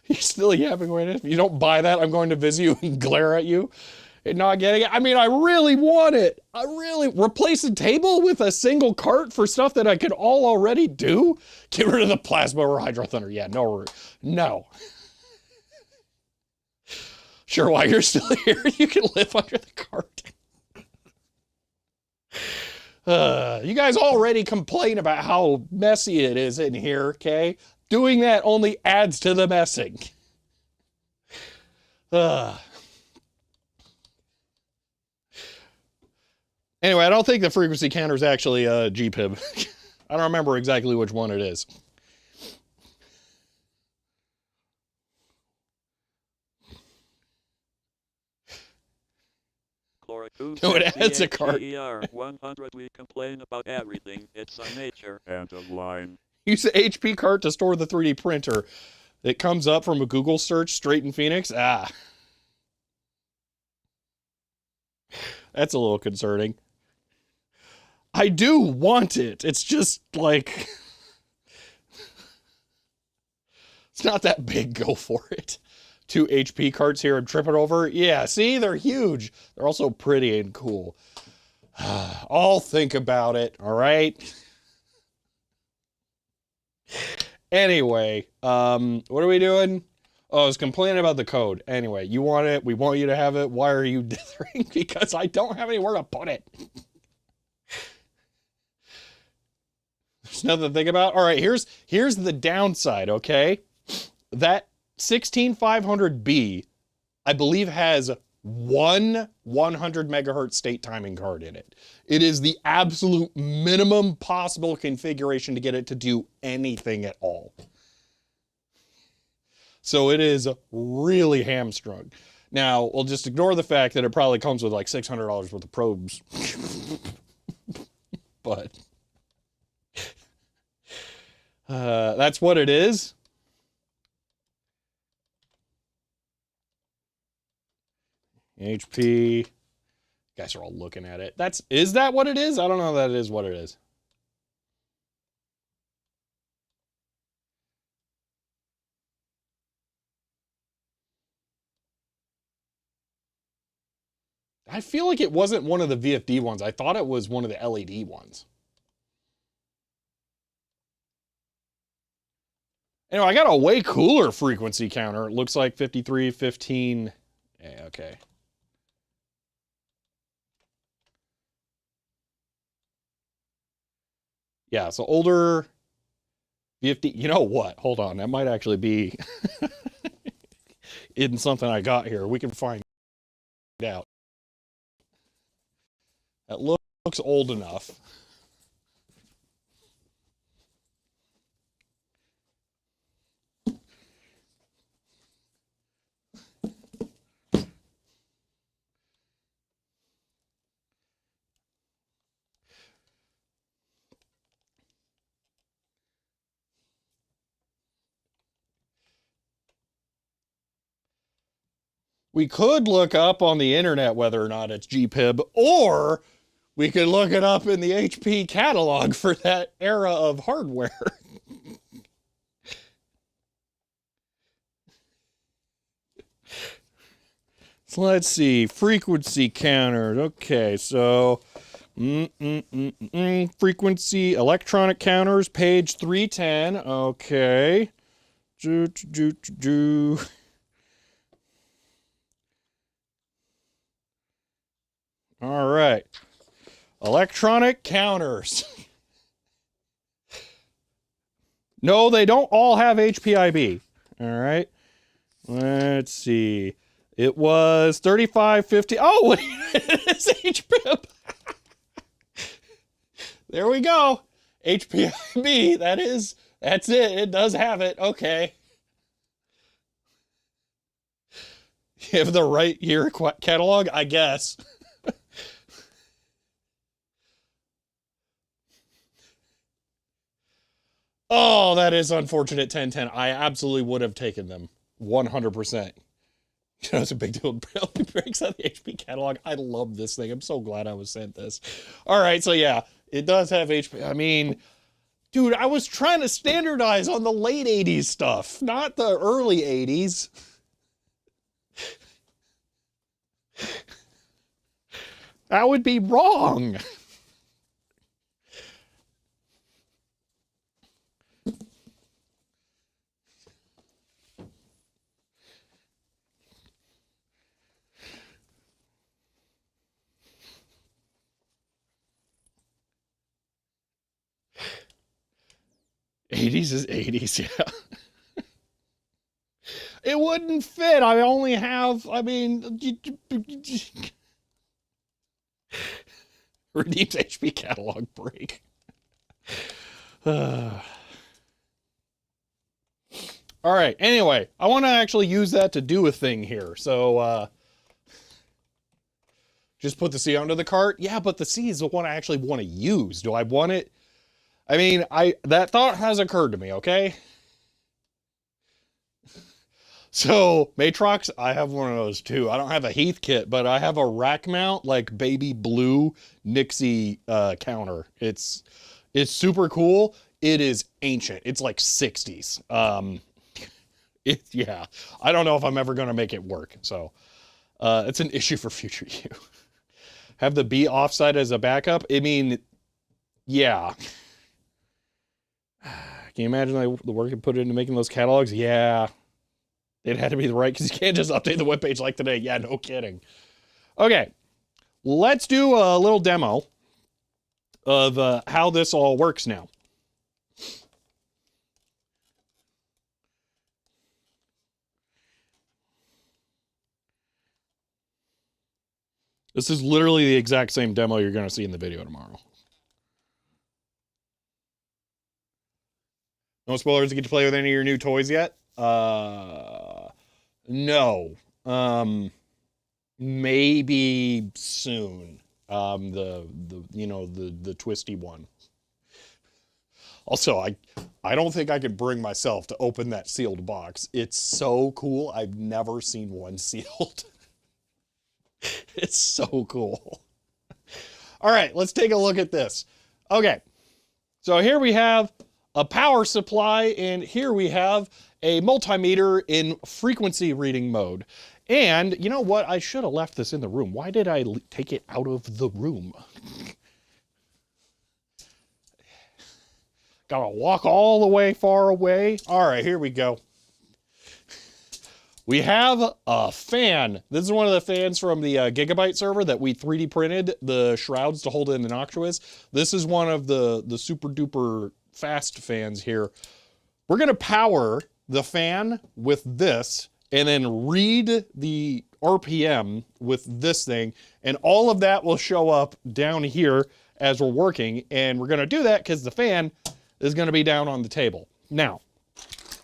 You're still yapping right now. If you don't buy that, I'm going to visit you and glare at you and not getting it. I mean, I really want it. I really replace a table with a single cart for stuff that I could all already do. Get rid of the plasma or Hydro Thunder. Yeah, no. Sure, while you're still here, you can live under the cart. You guys already complain about how messy it is in here, okay? Doing that only adds to the messing. Anyway, I don't think the frequency counter is actually a GPIB. I don't remember exactly which one it is. No, it adds a cart. 100, we complain about everything. It's our nature. And a line. Use the HP cart to store the 3D printer. It comes up from a Google search straight in Phoenix. That's a little concerning. I do want it. It's just like, it's not that big. Go for it. two HP carts here I'm tripping over. Yeah, see, they're huge. They're also pretty and cool. I'll think about it, all right? Anyway, what are we doing? Oh, I was complaining about the code. Anyway, you want it. We want you to have it. Why are you dithering? Because I don't have anywhere to put it. There's nothing to think about. All right, here's the downside, okay? That 16500B, I believe, has one 100 megahertz state timing card in it. It is the absolute minimum possible configuration to get it to do anything at all. So it is really hamstrung. Now, we'll just ignore the fact that it probably comes with like $600 worth of probes. But that's what it is. HP. You guys are all looking at it. Is that what it is? I don't know that it is what it is. I feel like it wasn't one of the VFD ones. I thought it was one of the LED ones. Anyway, I got a way cooler frequency counter. It looks like 5315. Yeah, okay. Yeah, so older VFD. You know what? Hold on. That might actually be in something I got here. We can find out. That looks old enough. We could look up on the internet whether or not it's GPIB, or we could look it up in the HP catalog for that era of hardware. So let's see, frequency counters. Okay, so frequency electronic counters, page 310. Okay. All right. Electronic counters. No, they don't all have HPIB. All right. Let's see. It was 3550. Oh, wait, it's HPIB. There we go. HPIB. That's it. It does have it. Okay. You have the right year catalog, I guess. Oh, that is unfortunate. 1010. I absolutely would have taken them 100%. You know, it's a big deal. It breaks out the HP catalog. I love this thing. I'm so glad I was sent this. All right, so yeah, it does have HP. I mean, dude, I was trying to standardize on the late 80s stuff, not the early 80s. That would be wrong. '80s is '80s, yeah. It wouldn't fit. I only have, I mean, redeems HP catalog break. All right, anyway, I want to actually use that to do a thing here. So, just put the C onto the cart. Yeah, but the C is the one I actually want to use. Do I want it? I mean, that thought has occurred to me, okay? So, Matrox, I have one of those too. I don't have a Heath kit, but I have a rack mount, like baby blue Nixie counter. It's super cool. It is ancient. It's like 60s. Yeah, I don't know if I'm ever going to make it work. So it's an issue for future you. Have the B offside as a backup? I mean, yeah. Can you imagine the work it put into making those catalogs? Yeah. It had to be the right, because you can't just update the webpage like today. Yeah, no kidding. Okay, let's do a little demo of how this all works now. This is literally the exact same demo you're going to see in the video tomorrow. No spoilers to get to play with any of your new toys yet? No. Maybe soon. The twisty one. Also, I don't think I could bring myself to open that sealed box. It's so cool. I've never seen one sealed. It's so cool. All right, let's take a look at this. Okay, so here we have a power supply, and here we have a multimeter in frequency reading mode. And you know what? I should have left this in the room. Why did I take it out of the room? Gotta walk all the way far away. All right, here we go. We have a fan. This is one of the fans from the Gigabyte server that we 3D printed the shrouds to hold in the Noctuous. This is one of the super duper fast fans here. We're gonna power the fan with this and then read the RPM with this thing, and all of that will show up down here as we're working, and we're gonna do that because the fan is gonna be down on the table. Now,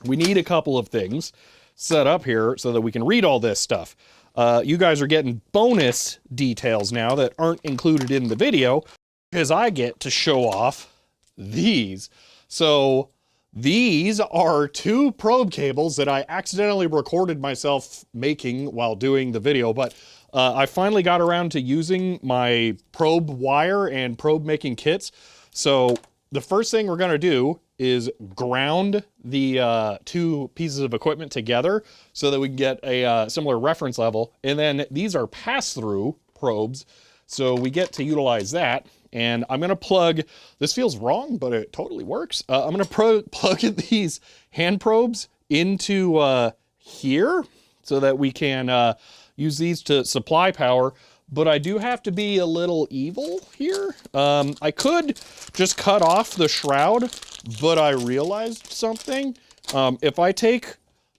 we need a couple of things set up here so that we can read all this stuff. You guys are getting bonus details now that aren't included in the video because I get to show off these. So these are 2 probe cables that I accidentally recorded myself making while doing the video, but I finally got around to using my probe wire and probe making kits. So the first thing we're gonna do is ground the 2 pieces of equipment together so that we can get a similar reference level. And then these are pass-through probes, so we get to utilize that. And I'm gonna plug, this feels wrong, but it totally works. I'm gonna plug these hand probes into here so that we can use these to supply power. But I do have to be a little evil here. I could just cut off the shroud, but I realized something. If I take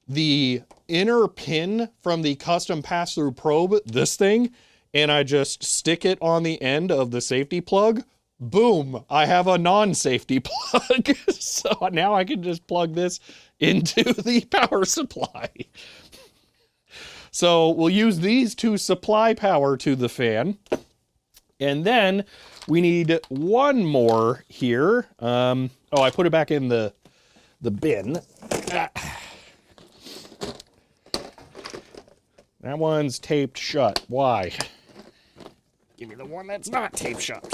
the inner pin from the custom pass-through probe, this thing, and I just stick it on the end of the safety plug, boom, I have a non-safety plug. So now I can just plug this into the power supply. So we'll use these to supply power to the fan. And then we need one more here. Oh, I put it back in the bin. That one's taped shut. Why? Give me the one that's not taped shut.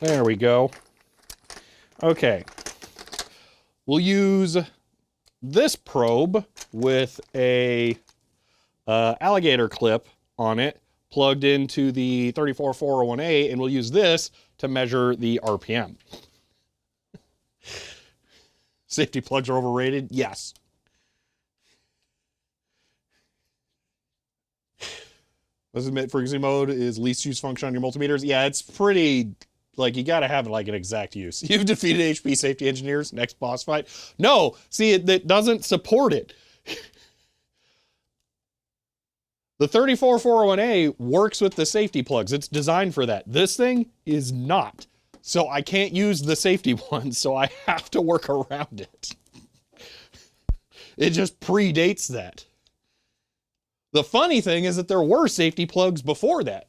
There we go. Okay. We'll use this probe with a alligator clip on it plugged into the 34401A, and we'll use this to measure the RPM. Safety plugs are overrated? Yes. Let's admit frequency mode is least use function on your multimeters. Yeah, it's pretty, like, you gotta have like an exact use. You've defeated HP safety engineers, next boss fight. No, see, it doesn't support it. The 34401A works with the safety plugs. It's designed for that. This thing is not. So I can't use the safety one, so I have to work around it. It just predates that. The funny thing is that there were safety plugs before that.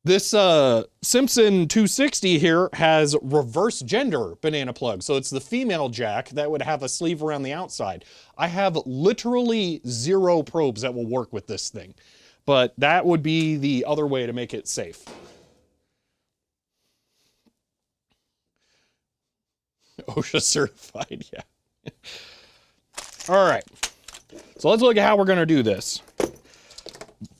This Simpson 260 here has reverse gender banana plug. So it's the female jack that would have a sleeve around the outside. I have literally 0 probes that will work with this thing, but that would be the other way to make it safe. OSHA certified, yeah. All right. So let's look at how we're going to do this.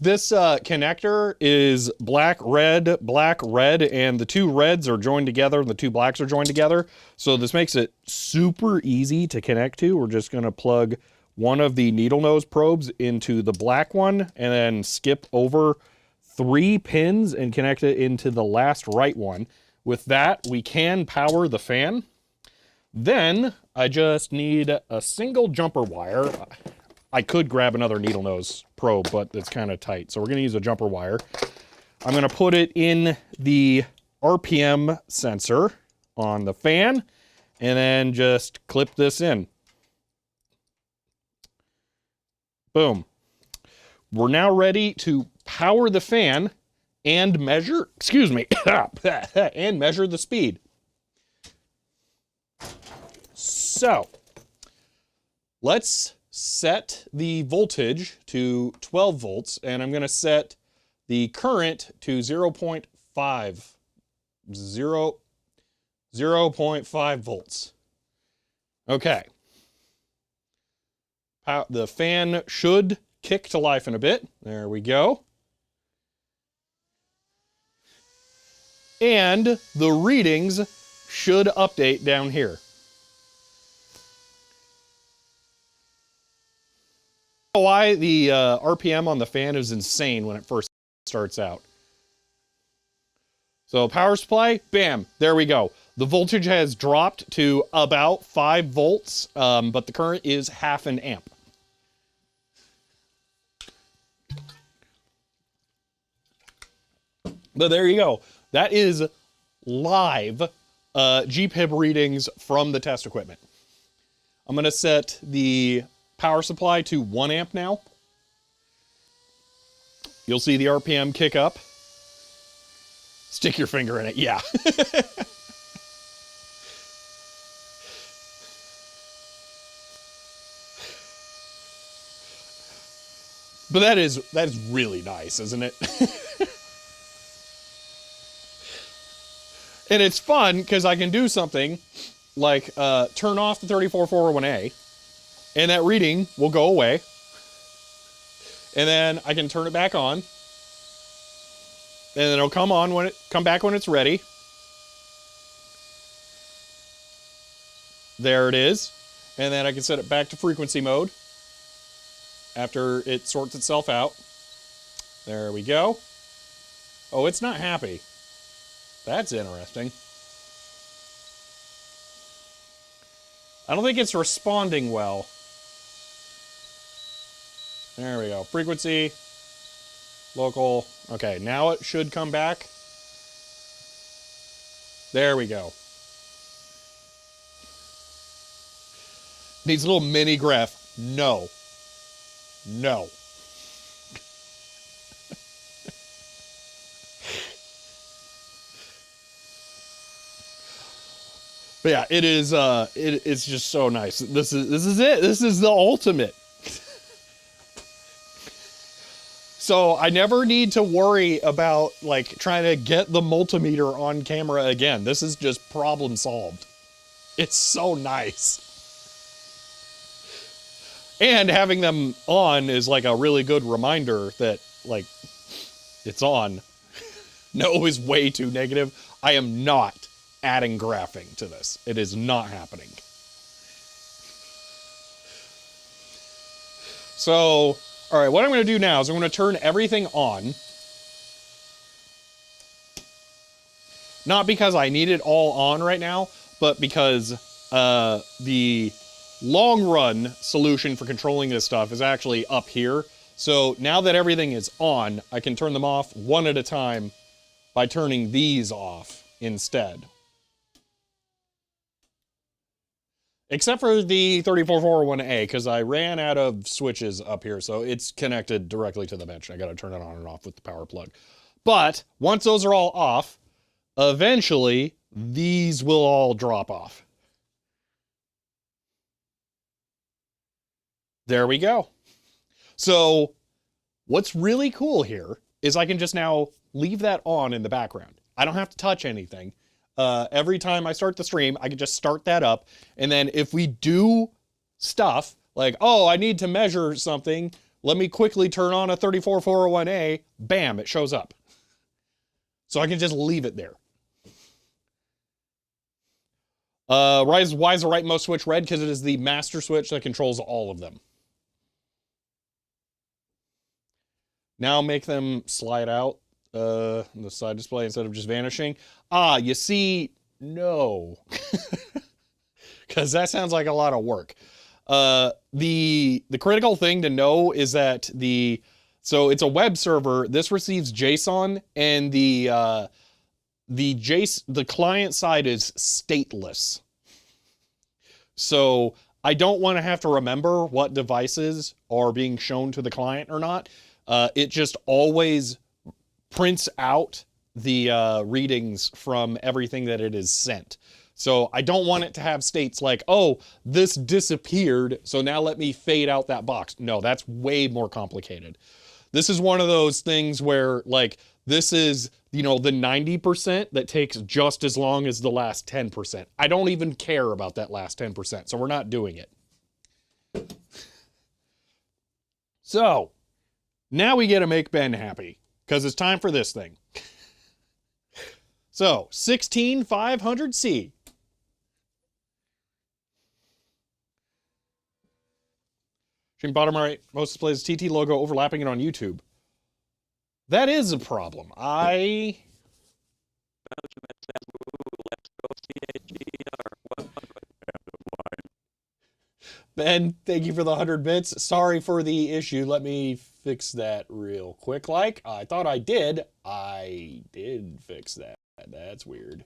This connector is black, red, and the two reds are joined together and the two blacks are joined together. So this makes it super easy to connect to. We're just going to plug one of the needle nose probes into the black one and then skip over 3 pins and connect it into the last right one. With that, we can power the fan. Then I just need a single jumper wire. I could grab another needle nose probe, but it's kind of tight. So we're going to use a jumper wire. I'm going to put it in the RPM sensor on the fan and then just clip this in. Boom. We're now ready to power the fan and measure, excuse me, and measure the speed. So let's set the voltage to 12 volts, and I'm going to set the current to 0.5 volts. Okay. The fan should kick to life in a bit. There we go. And the readings should update down here. Why the RPM on the fan is insane when it first starts out. So power supply, bam, there we go. The voltage has dropped to about 5 volts, but the current is 0.5 amp. But there you go. That is live GPIB readings from the test equipment. I'm going to set the power supply to 1 amp now. You'll see the RPM kick up. Stick your finger in it, yeah. But that is really nice, isn't it? And it's fun because I can do something like turn off the 34401A, and that reading will go away. And then I can turn it back on. And then it'll come back when it's ready. There it is. And then I can set it back to frequency mode after it sorts itself out. There we go. Oh, it's not happy. That's interesting. I don't think it's responding well. There we go. Frequency, local. Okay, now it should come back. There we go. Needs a little mini graph. No. No. But yeah, it is it's just so nice. This is it. This is the ultimate. So I never need to worry about like trying to get the multimeter on camera again. This is just problem solved. It's so nice. And having them on is like a really good reminder that like it's on. No is way too negative. I am not adding graphing to this. It is not happening. So, all right, what I'm going to do now is I'm going to turn everything on. Not because I need it all on right now, but because the long run solution for controlling this stuff is actually up here. So now that everything is on, I can turn them off one at a time by turning these off instead. Except for the 34401A, because I ran out of switches up here, so it's connected directly to the bench. I got to turn it on and off with the power plug. But once those are all off, eventually these will all drop off. There we go. So what's really cool here is I can just now leave that on in the background. I don't have to touch anything. every time I start the stream, I can just start that up. And then if we do stuff like, oh, I need to measure something, let me quickly turn on a 34401A, bam, it shows up. So I can just leave it there. Why is the rightmost switch red? Because it is the master switch that controls all of them. Now make them slide out the side display instead of just vanishing. Ah, you see, no. Because that sounds like a lot of work. The critical thing to know is that so it's a web server. This receives JSON, and the client side is stateless. So I don't want to have to remember what devices are being shown to the client or not. It just always prints out the readings from everything that it is sent. So I don't want it to have states like, oh, this disappeared, so now let me fade out that box. No, that's way more complicated. This is one of those things where, like, this is, you know, the 90% that takes just as long as the last 10%. I don't even care about that last 10%, so we're not doing it. So, now we get to make Ben happy, because it's time for this thing. So, 16500C. Stream bottom right, most displays TT logo overlapping it on YouTube. That is a problem. Let's go CHGR 100. Ben, thank you for the 100 bits. Sorry for the issue. Let me fix that real quick. Like, I thought I did. I did fix that. That's weird.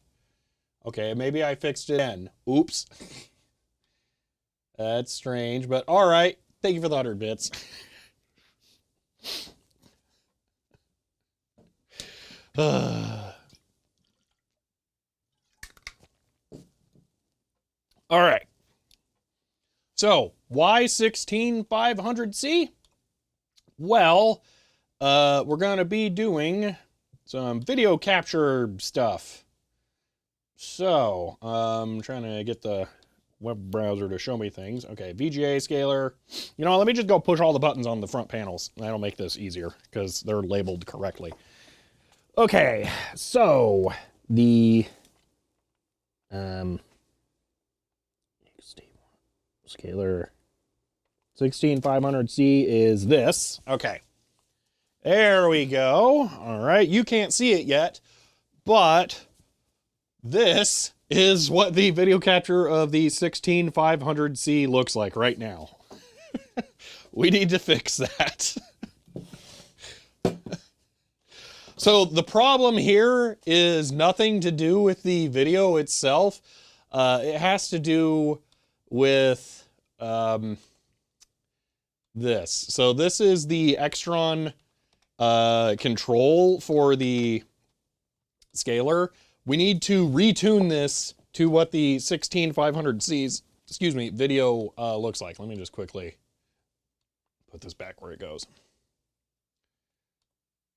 Okay, maybe I fixed it again. Oops. That's strange, but all right. Thank you for the 100 bits. All right. So, why 16500C? Well, we're going to be doing some video capture stuff. So, I'm trying to get the web browser to show me things. Okay, VGA scaler. You know, let me just go push all the buttons on the front panels. That'll make this easier because they're labeled correctly. Okay, so the scaler 16500C is this. Okay, there we go. All right, you can't see it yet, but this is what the video capture of the 16500C looks like right now. We need to fix that. So the problem here is nothing to do with the video itself. It has to do with this. So this is the Extron control for the scaler. We need to retune this to what the 16500C's, video looks like. Let me just quickly put this back where it goes.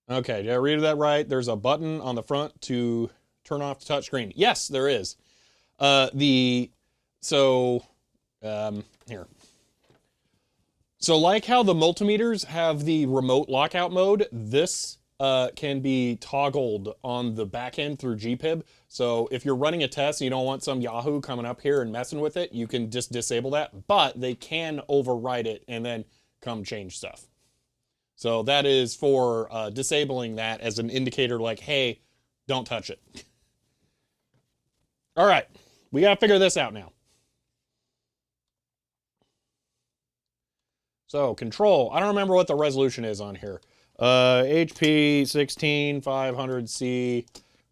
Okay, did I read that right? There's a button on the front to turn off the touchscreen. Yes, there is. Here. So like how the multimeters have the remote lockout mode, this can be toggled on the back end through GPIB. So if you're running a test and you don't want some Yahoo coming up here and messing with it, you can just disable that, but they can override it and then come change stuff. So that is for disabling that as an indicator like, hey, don't touch it. All right, we got to figure this out now. So control, I don't remember what the resolution is on here. HP 16500C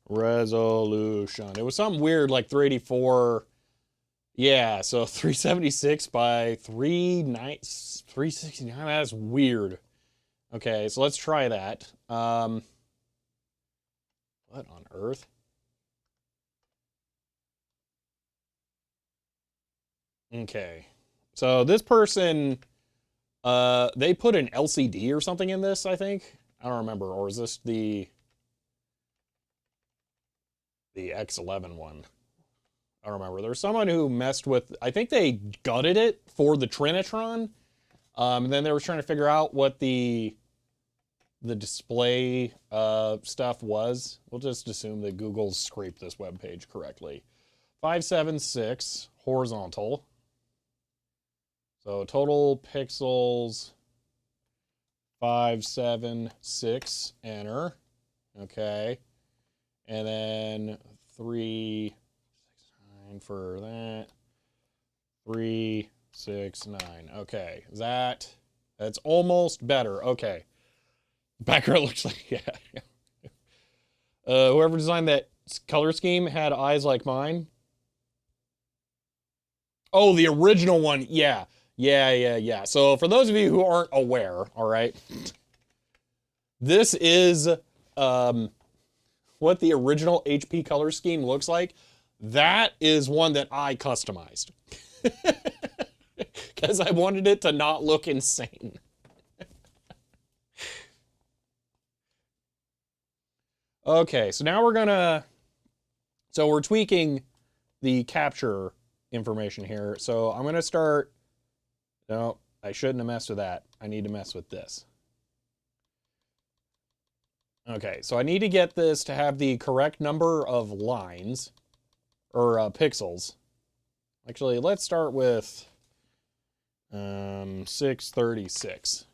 resolution. It was something weird like 384. Yeah, so 376 by 369. That's weird. Okay, so let's try that. What on earth? Okay, so this person, they put an LCD or something in this, I think. I don't remember, or is this the... the X11 one. I don't remember. There's someone who messed with, I think they gutted it for the Trinitron. And then they were trying to figure out what the display stuff was. We'll just assume that Google's scraped this web page correctly. 576 horizontal. So total pixels 576, enter. Okay. And then 369 for that. 369. Okay. That's almost better. Okay. Background looks like, yeah. Whoever designed that color scheme had eyes like mine. Oh, the original one. Yeah. Yeah. So for those of you who aren't aware, all right, this is what the original HP color scheme looks like. That is one that I customized because I wanted it to not look insane. Okay, so now we're tweaking the capture information here. So I'm gonna start, no, I shouldn't have messed with that. I need to mess with this. Okay, so I need to get this to have the correct number of lines, or pixels. Actually, let's start with 636.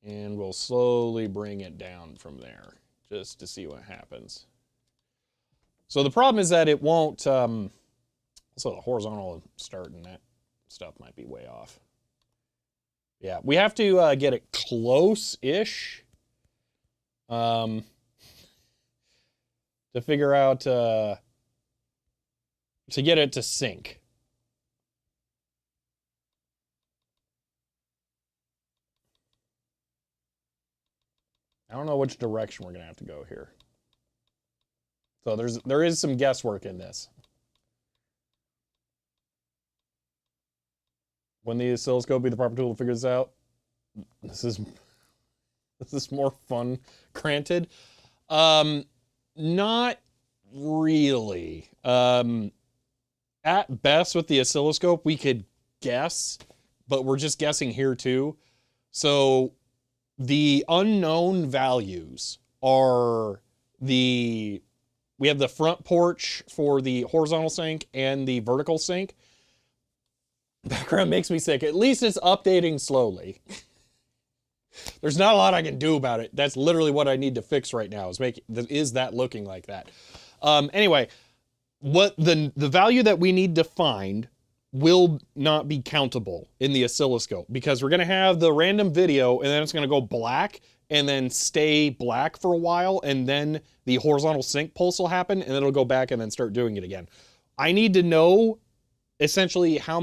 And we'll slowly bring it down from there, just to see what happens. So the problem is that it won't, so the horizontal start and that stuff might be way off. Yeah, we have to get it close-ish to figure out, to get it to sync. I don't know which direction we're gonna have to go here. So there is some guesswork in this. When the oscilloscope be the proper tool to figure this out? This is more fun, granted. Not really. At best with the oscilloscope, we could guess, but we're just guessing here too. So the unknown values are we have the front porch for the horizontal sync and the vertical sync. Background makes me sick. At least it's updating slowly. There's not a lot I can do about it. That's literally what I need to fix right now, is that looking like that. Anyway, what the value that we need to find will not be countable in the oscilloscope because we're going to have the random video and then it's going to go black and then stay black for a while, and then the horizontal sync pulse will happen and then it'll go back and then start doing it again. I need to know essentially how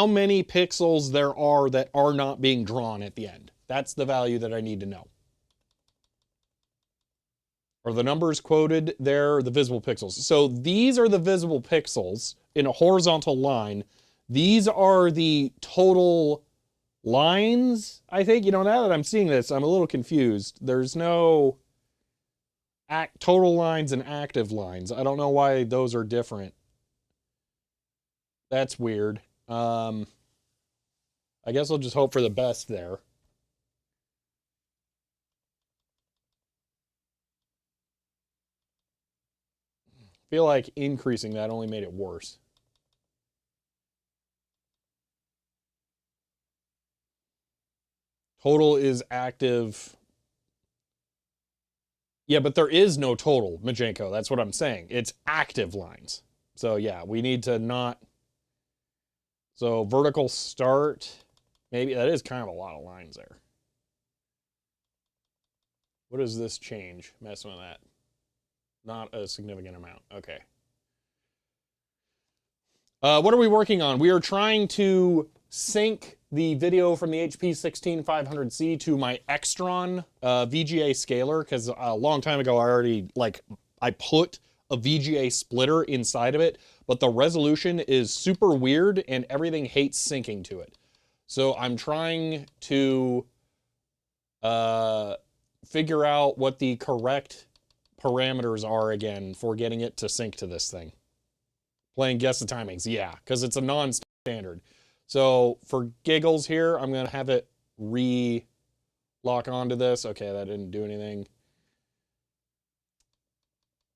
many pixels there are that are not being drawn at the end. That's the value that I need to know. Are the numbers quoted there the visible pixels? So these are the visible pixels in a horizontal line. These are the total lines, I think. You know, now that I'm seeing this, I'm a little confused. There's no total lines and active lines. I don't know why those are different. That's weird. I guess I'll just hope for the best there. I feel like increasing that only made it worse. Total is active. Yeah, but there is no total, Majenko. That's what I'm saying. It's active lines. So yeah, we need to not. So vertical start, maybe that is kind of a lot of lines there. What does this change? Messing with that. Not a significant amount. Okay. What are we working on? We are trying to sync the video from the HP 16500C to my Extron VGA scaler, because a long time ago I put a VGA splitter inside of it, but the resolution is super weird and everything hates syncing to it. So I'm trying to figure out what the correct parameters are again for getting it to sync to this thing. Playing guess the timings, yeah, because it's a non-standard. So for giggles here, I'm going to have it re-lock onto this. Okay, that didn't do anything.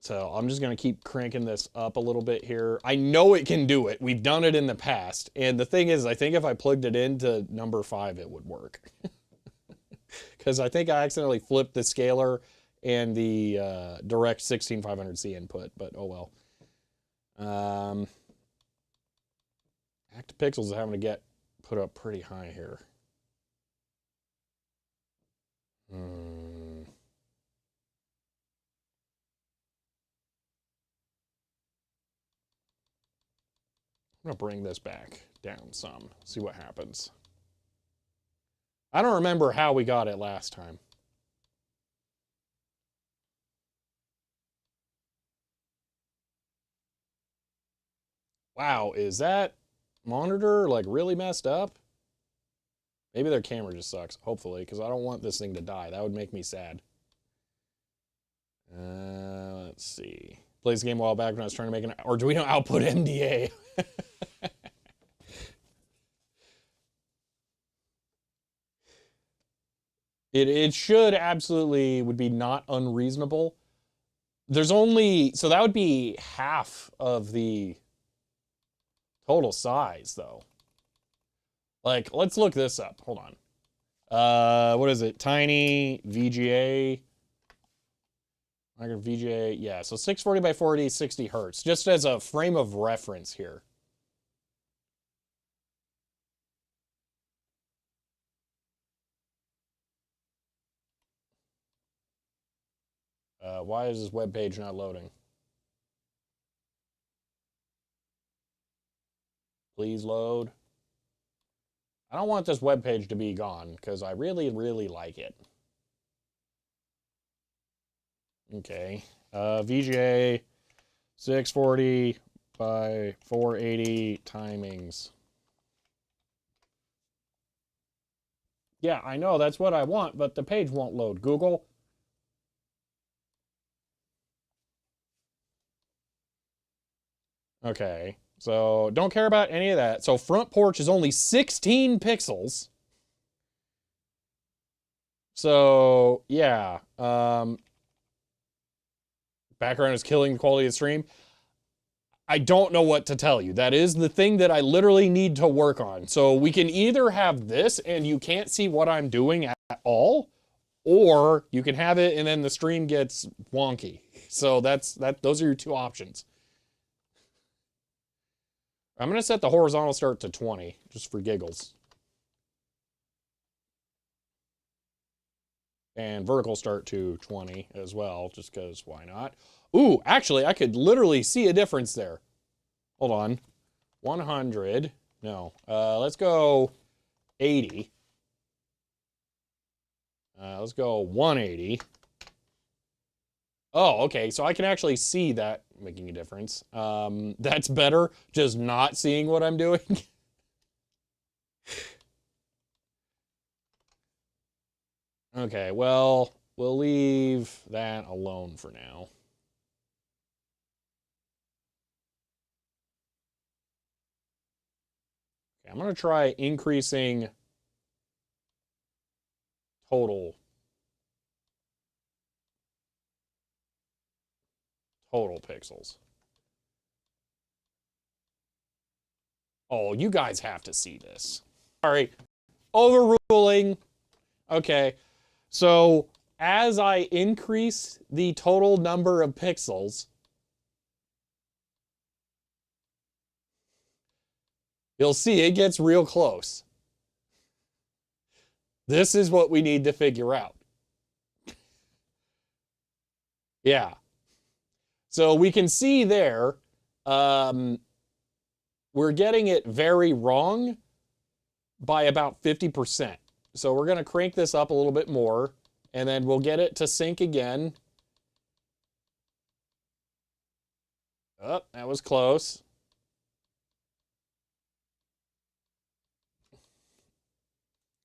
So I'm just going to keep cranking this up a little bit here. I know it can do it. We've done it in the past. And the thing is, I think if I plugged it into number 5, it would work. Because I think I accidentally flipped the scaler and the direct 16500C input, but oh well. Active pixels is having to get put up pretty high here. I'm gonna bring this back down some, see what happens. I don't remember how we got it last time. Wow, is that monitor like really messed up? Maybe their camera just sucks, hopefully, because I don't want this thing to die. That would make me sad. Let's see. Played this game a while back when I was trying to make an Arduino output MDA. It should absolutely would be not unreasonable. There's only, so that would be half of the total size though. Like, let's look this up. Hold on. What is it? Tiny VGA. VGA, yeah. So 640 by 480, 60 hertz. Just as a frame of reference here. Why is this web page not loading? Please load. I don't want this web page to be gone because I really, really like it. Okay. VGA 640 by 480 timings. Yeah, I know that's what I want, but the page won't load. Google. Okay, so don't care about any of that. So front porch is only 16 pixels. So yeah, background is killing the quality of the stream. I don't know what to tell you. That is the thing that I literally need to work on. So we can either have this and you can't see what I'm doing at all, or you can have it and then the stream gets wonky. So those are your two options. I'm going to set the horizontal start to 20, just for giggles. And vertical start to 20 as well, just because why not? Ooh, actually, I could literally see a difference there. Hold on. 100. No. Let's go 80. Let's go 180. Oh, okay. So I can actually see that making a difference. That's better, just not seeing what I'm doing. Okay, well, we'll leave that alone for now. Okay, I'm going to try increasing total pixels. Oh, you guys have to see this. Sorry, overruling. Okay, so as I increase the total number of pixels, you'll see it gets real close. This is what we need to figure out. Yeah. So we can see there, we're getting it very wrong by about 50%. So we're going to crank this up a little bit more, and then we'll get it to sync again. Oh, that was close.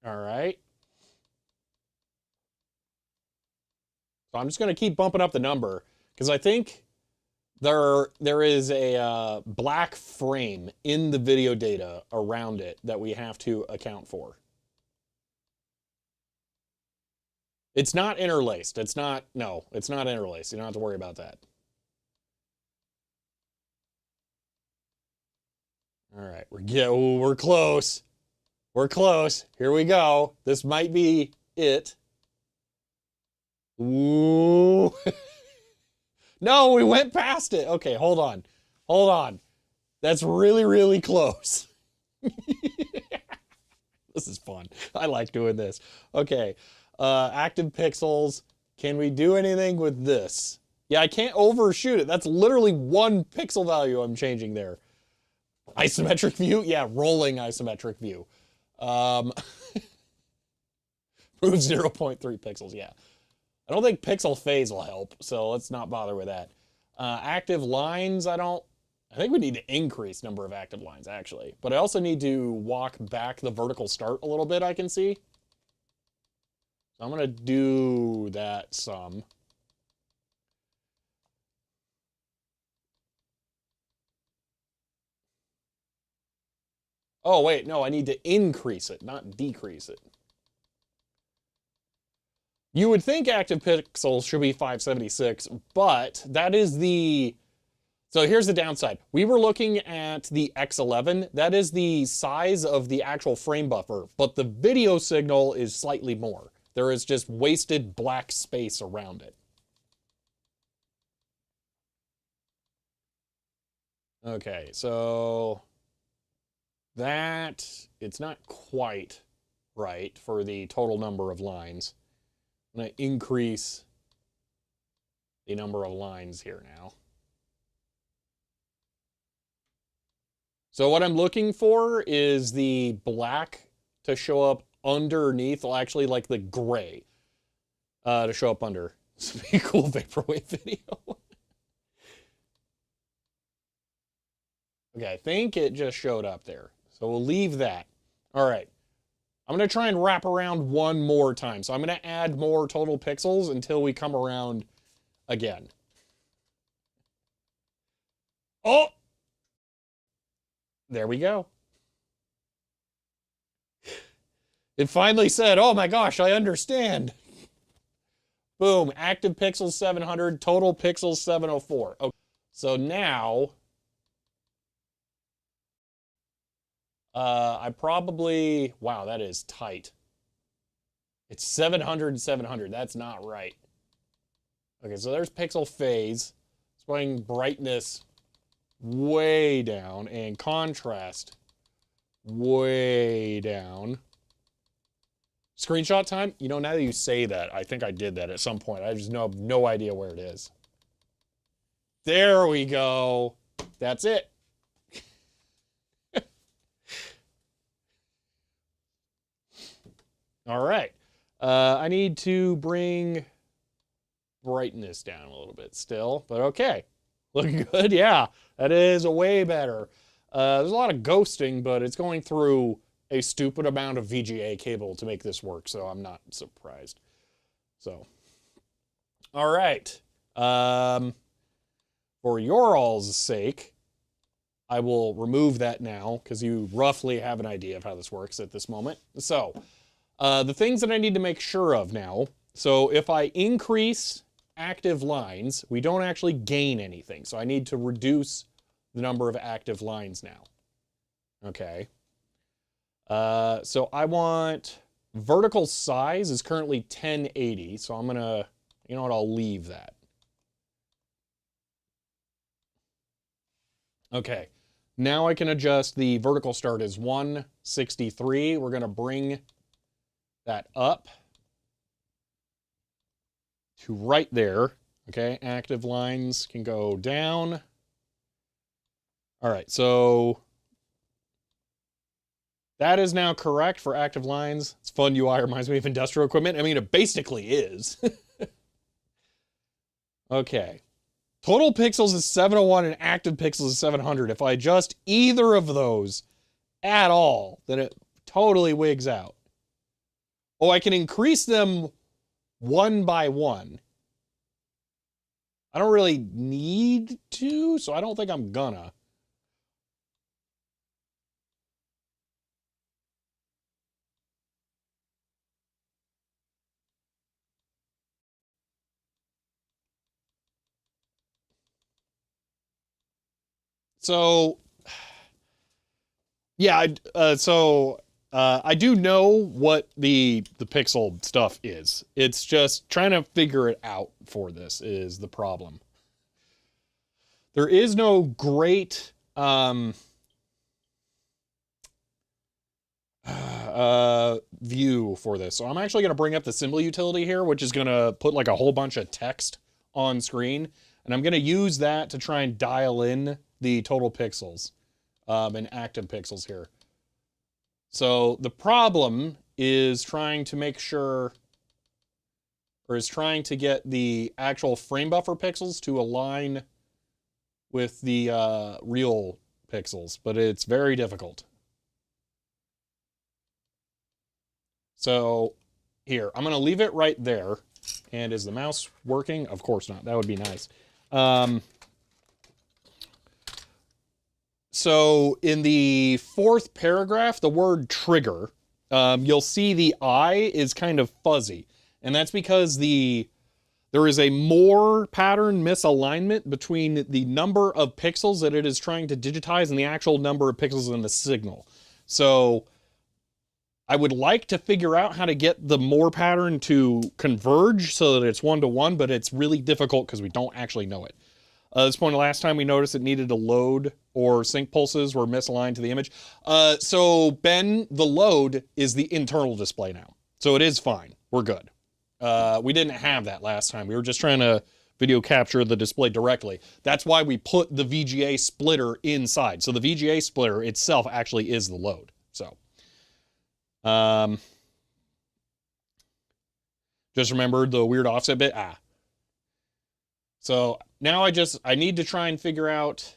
All right. So I'm just going to keep bumping up the number because I think there is a black frame in the video data around it that we have to account for. It's not interlaced. It's not interlaced. You don't have to worry about that. All right, we're close. We're close. Here we go. This might be it. Ooh. No, we went past it. Okay, hold on. Hold on. That's really, really close. This is fun. I like doing this. Okay, active pixels. Can we do anything with this? Yeah, I can't overshoot it. That's literally 1 pixel value I'm changing there. Isometric view? Yeah, rolling isometric view. Move 0.3 pixels, yeah. I don't think pixel phase will help, so let's not bother with that. Active lines, I think we need to increase number of active lines, actually. But I also need to walk back the vertical start a little bit, I can see. So I'm going to do that some. Oh, wait, no, I need to increase it, not decrease it. You would think active pixels should be 576, but that is the... So here's the downside. We were looking at the X11. That is the size of the actual frame buffer, but the video signal is slightly more. There is just wasted black space around it. Okay, so that, it's not quite right for the total number of lines. I'm going to increase the number of lines here now. So what I'm looking for is the black to show up underneath, well, actually like the gray to show up under. This would be a cool vaporwave video. Okay, I think it just showed up there. So we'll leave that. All right. I'm going to try and wrap around one more time. So I'm going to add more total pixels until we come around again. Oh! There we go. It finally said, oh my gosh, I understand. Boom, active pixels 700, total pixels 704. Okay. So now, I probably, wow, that is tight. It's 700 and 700, that's not right. Okay, so there's pixel phase. Let's bring brightness way down and contrast way down. Screenshot time? You know, now that you say that, I think I did that at some point. I just have no idea where it is. There we go. That's it. All right. I need to bring brightness down a little bit still, but okay. Looking good? Yeah, that is way better. There's a lot of ghosting, but it's going through a stupid amount of VGA cable to make this work, so I'm not surprised. So, all right. For your all's sake, I will remove that now, because you roughly have an idea of how this works at this moment. So, the things that I need to make sure of now, so if I increase active lines, we don't actually gain anything. So I need to reduce the number of active lines now. Okay. So I want vertical size is currently 1080. So I'm going to, you know what, I'll leave that. Okay. Now I can adjust the vertical start as 163. We're going to bring that up to right there. Okay, active lines can go down. All right, so that is now correct for active lines. It's fun UI, reminds me of industrial equipment. I mean, it basically is. Okay, total pixels is 701 and active pixels is 700. If I adjust either of those at all, then it totally wigs out. Oh, I can increase them one by one. I don't really need to, so I don't think I'm gonna. So, yeah, I do know what the pixel stuff is. It's just trying to figure it out for this is the problem. There is no great view for this. So I'm actually going to bring up the symbol utility here, which is going to put like a whole bunch of text on screen. And I'm going to use that to try and dial in the total pixels and active pixels here. So the problem is trying to make sure, or is trying to get the actual frame buffer pixels to align with the real pixels, but it's very difficult. So here, I'm going to leave it right there. And is the mouse working? Of course not. That would be nice. So in the fourth paragraph, the word trigger, you'll see the I is kind of fuzzy. And that's because there is a more pattern misalignment between the number of pixels that it is trying to digitize and the actual number of pixels in the signal. So I would like to figure out how to get the more pattern to converge so that it's one-to-one, but it's really difficult because we don't actually know it. At this point last time, we noticed it needed to load or sync pulses were misaligned to the image. So Ben, the load is the internal display now. So it is fine. We're good. We didn't have that last time. We were just trying to video capture the display directly. That's why we put the VGA splitter inside. So the VGA splitter itself actually is the load. So, just remembered the weird offset bit. So now I need to try and figure out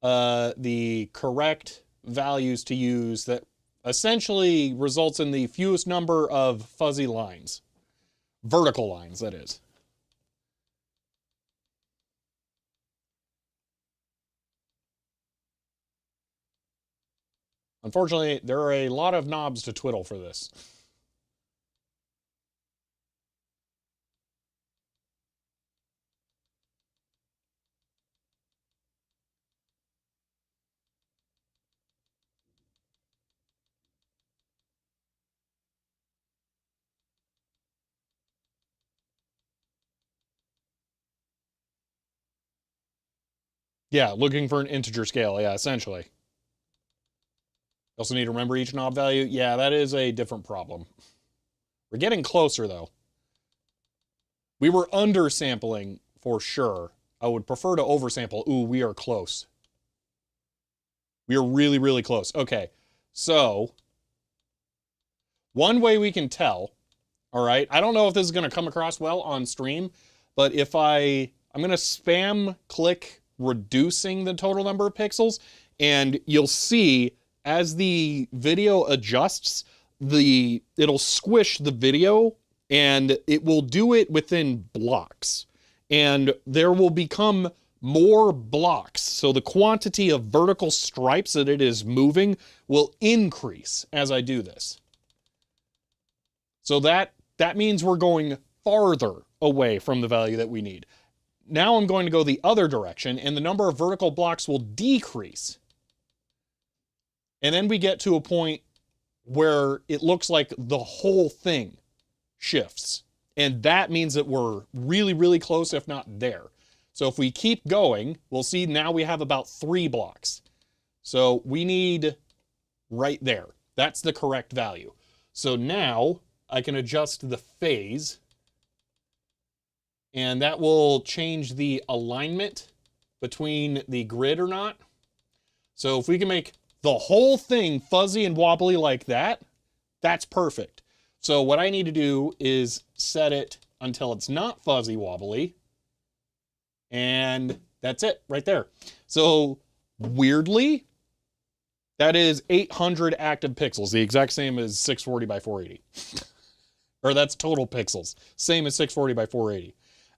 the correct values to use that essentially results in the fewest number of fuzzy lines. Vertical lines, that is. Unfortunately, there are a lot of knobs to twiddle for this. Yeah, looking for an integer scale. Yeah, essentially. Also need to remember each knob value. Yeah, that is a different problem. We're getting closer, though. We were undersampling for sure. I would prefer to oversample. Ooh, we are close. We are really, really close. Okay, so one way we can tell, all right, I don't know if this is going to come across well on stream, but if I'm going to spam click reducing the total number of pixels, and you'll see as the video adjusts, it'll squish the video and it will do it within blocks. And there will become more blocks. So the quantity of vertical stripes that it is moving will increase as I do this. So that means we're going farther away from the value that we need. Now I'm going to go the other direction and the number of vertical blocks will decrease. And then we get to a point where it looks like the whole thing shifts. And that means that we're really, really close, if not there. So if we keep going, we'll see now we have about 3 blocks. So we need right there. That's the correct value. So now I can adjust the phase. And that will change the alignment between the grid or not. So if we can make the whole thing fuzzy and wobbly like that, that's perfect. So what I need to do is set it until it's not fuzzy wobbly. And that's it right there. So weirdly, that is 800 active pixels, the exact same as 640 by 480. Or that's total pixels, same as 640 by 480.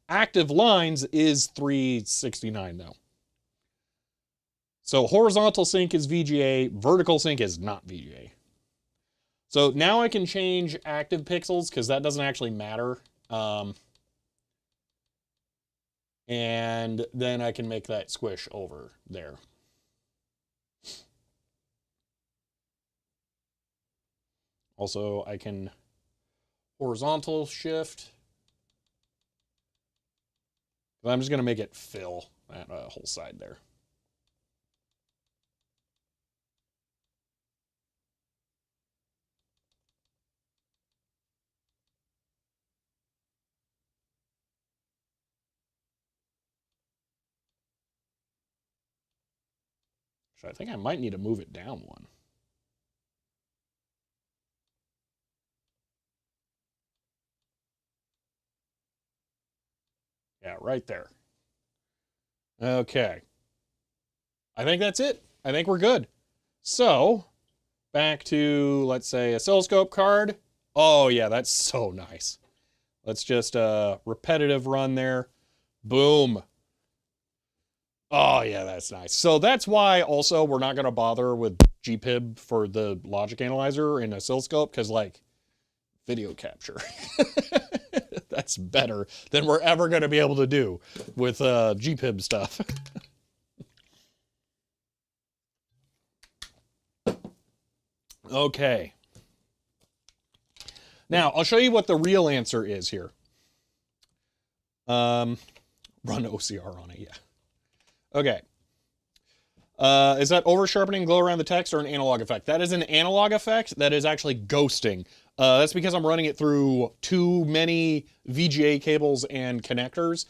active lines is 369 though. So horizontal sync is VGA, vertical sync is not VGA. So now I can change active pixels because that doesn't actually matter. And then I can make that squish over there. Also, I can horizontal shift. I'm just going to make it fill that whole side there. So I think I might need to move it down one. Yeah, right there. Okay. I think that's it. I think we're good. So, back to, let's say, oscilloscope card. Oh, yeah, that's so nice. Let's just repetitive run there. Boom. Oh, yeah, that's nice. So that's why also we're not going to bother with GPIB for the logic analyzer in oscilloscope, because, like, video capture. That's better than we're ever going to be able to do with GPIB stuff. Okay. Now, I'll show you what the real answer is here. Run OCR on it, yeah. Okay. Is that over-sharpening, glow around the text, or an analog effect? That is an analog effect that is actually ghosting. That's because I'm running it through too many VGA cables and connectors.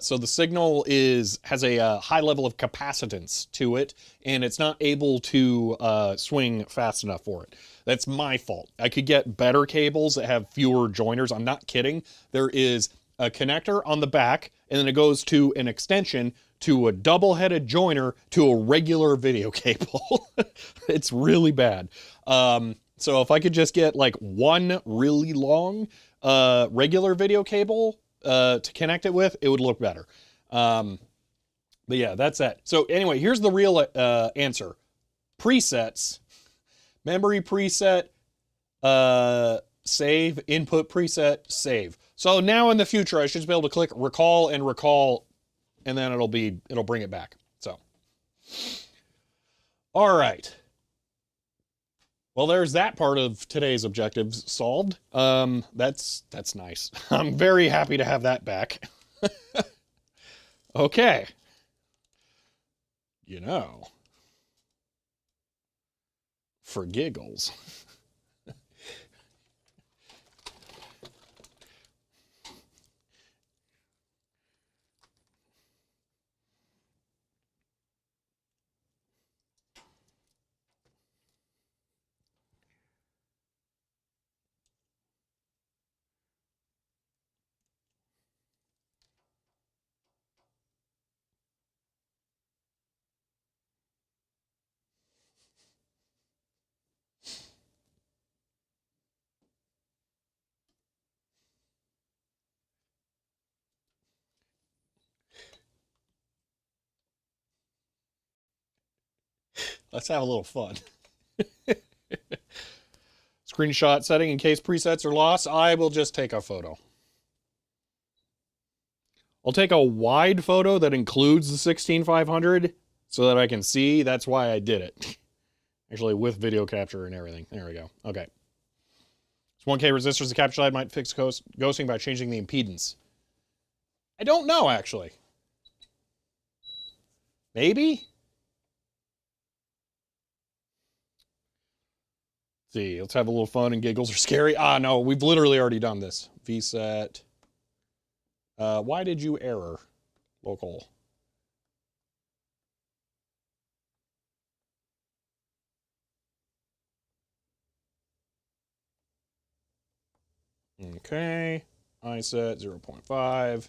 So the signal has a high level of capacitance to it, and it's not able to swing fast enough for it. That's my fault. I could get better cables that have fewer joiners. I'm not kidding. There is a connector on the back, and then it goes to an extension to a double-headed joiner to a regular video cable. It's really bad. So if I could just get like one really long regular video cable to connect it with, it would look better. But yeah, that's it. So anyway, here's the real answer. Presets, memory preset, save, input preset, save. So now in the future, I should just be able to click recall, and then it'll bring it back. So, all right. Well, there's that part of today's objectives solved. That's nice. I'm very happy to have that back. Okay. You know, for giggles. Let's have a little fun. Screenshot setting in case presets are lost. I will just take a photo. I'll take a wide photo that includes the 16500 so that I can see. That's why I did it. Actually, with video capture and everything. There we go. Okay. So 1K resistors, the capture slide might fix ghosting by changing the impedance. I don't know, actually. Maybe? Let's see, let's have a little fun and giggles are scary. Ah, no, we've literally already done this. VSET. Why did you error? Local. Okay. I set 0.5.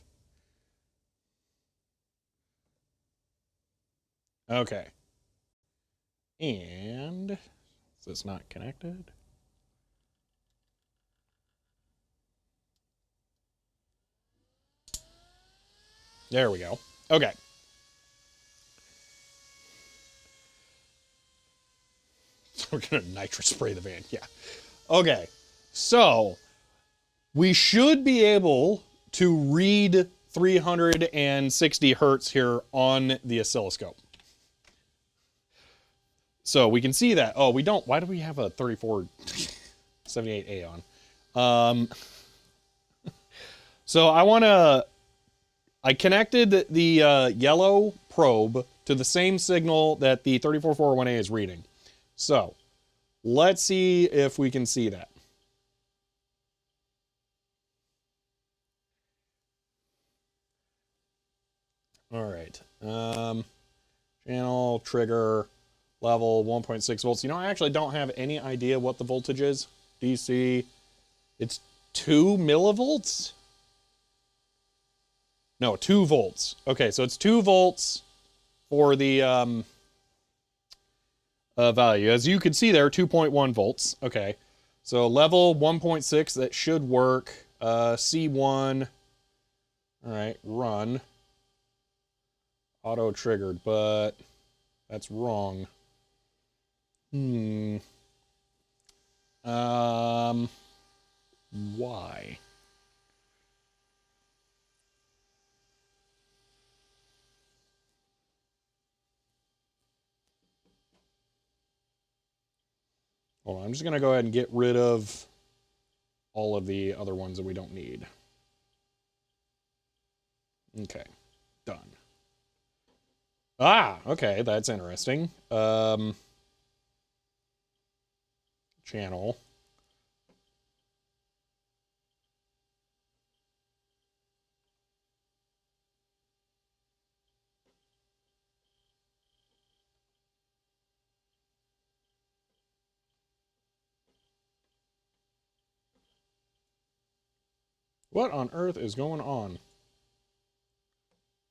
Okay. And is this not connected? There we go. Okay. So we're going to nitrous spray the van. Yeah. Okay. So we should be able to read 360 hertz here on the oscilloscope. So we can see that. Oh, we don't. Why do we have a 3478A on? So I connected the yellow probe to the same signal that the 3441A is reading. So let's see if we can see that. All right. Channel, trigger, level 1.6 volts. You know, I actually don't have any idea what the voltage is. DC. It's 2 millivolts? No, 2 volts. Okay, so it's 2 volts for the value. As you can see there, 2.1 volts. Okay, so level 1.6, that should work. C1. All right, run. Auto triggered, but that's wrong. Why? Hold on, I'm just gonna go ahead and get rid of all of the other ones that we don't need. Okay, done. Ah, okay, that's interesting. Channel. What on earth is going on?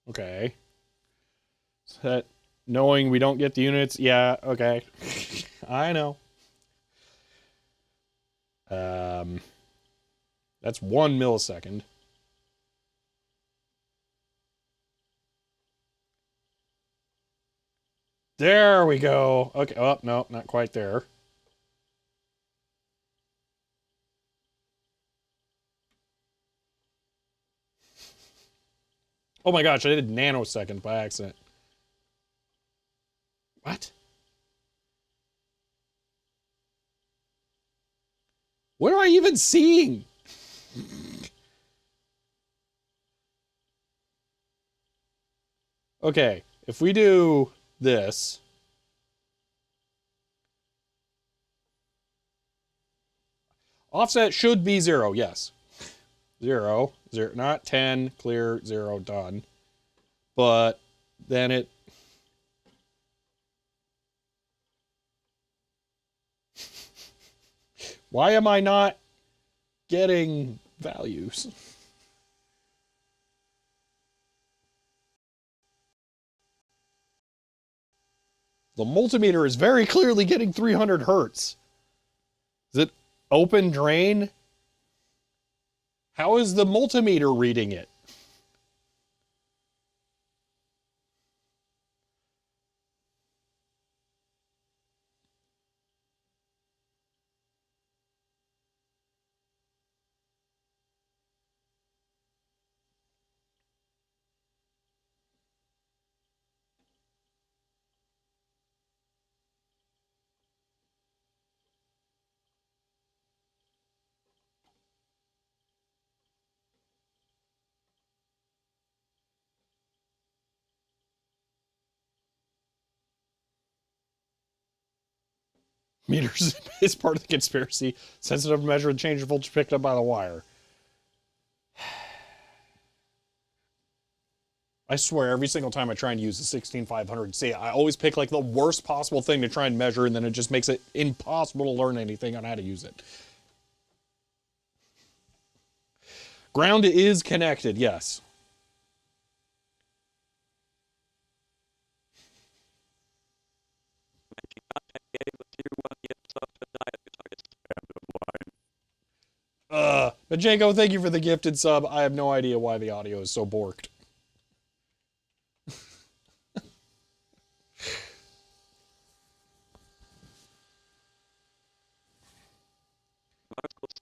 Okay. Set, knowing we don't get the units. Yeah, okay. I know. That's 1 millisecond. There we go. Okay. Oh, no, not quite there. Oh my gosh, I did nanosecond by accident. What? What am I even seeing? Okay, if we do this. Offset should be 0, yes. 0, 0, not 10, clear, 0, done. But then it... Why am I not getting values? The multimeter is very clearly getting 300 hertz. Is it open drain? How is the multimeter reading it? Meters is part of the conspiracy. Sensitive to measure the change of voltage picked up by the wire. I swear, every single time I try and use the 16500C, I always pick like the worst possible thing to try and measure, and then it just makes it impossible to learn anything on how to use it. Ground is connected, yes. But Jaco, thank you for the gifted sub. I have no idea why the audio is so borked.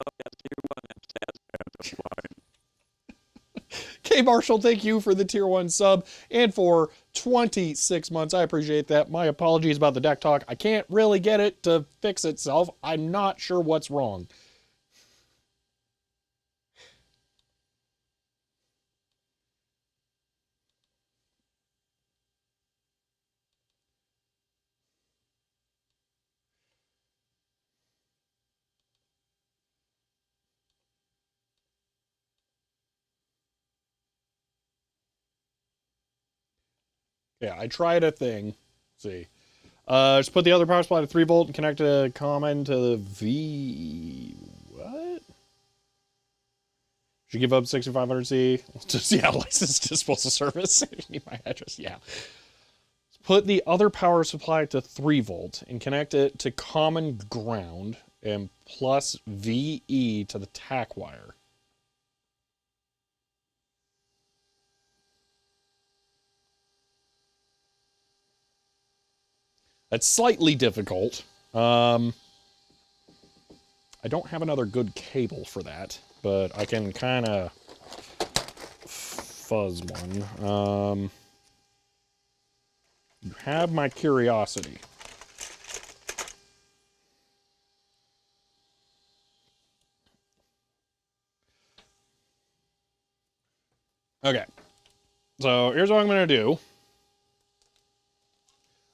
sub as tier 1 and says, End of line. K Marshall, thank you for the tier 1 sub and for 26 months. I appreciate that. My apologies about the deck talk. I can't really get it to fix itself. I'm not sure what's wrong. Yeah, I tried a thing. Let's see. Just put the other power supply to 3 volt and connect a common to the V. What? Should give up 6500C. Just, yeah, licensed disposal service. Need my address. Yeah. Put the other power supply to 3 volt and connect it to common ground and plus VE to the tack wire. That's slightly difficult. I don't have another good cable for that, but I can kind of fuzz one. You have my curiosity. Okay, so here's what I'm going to do.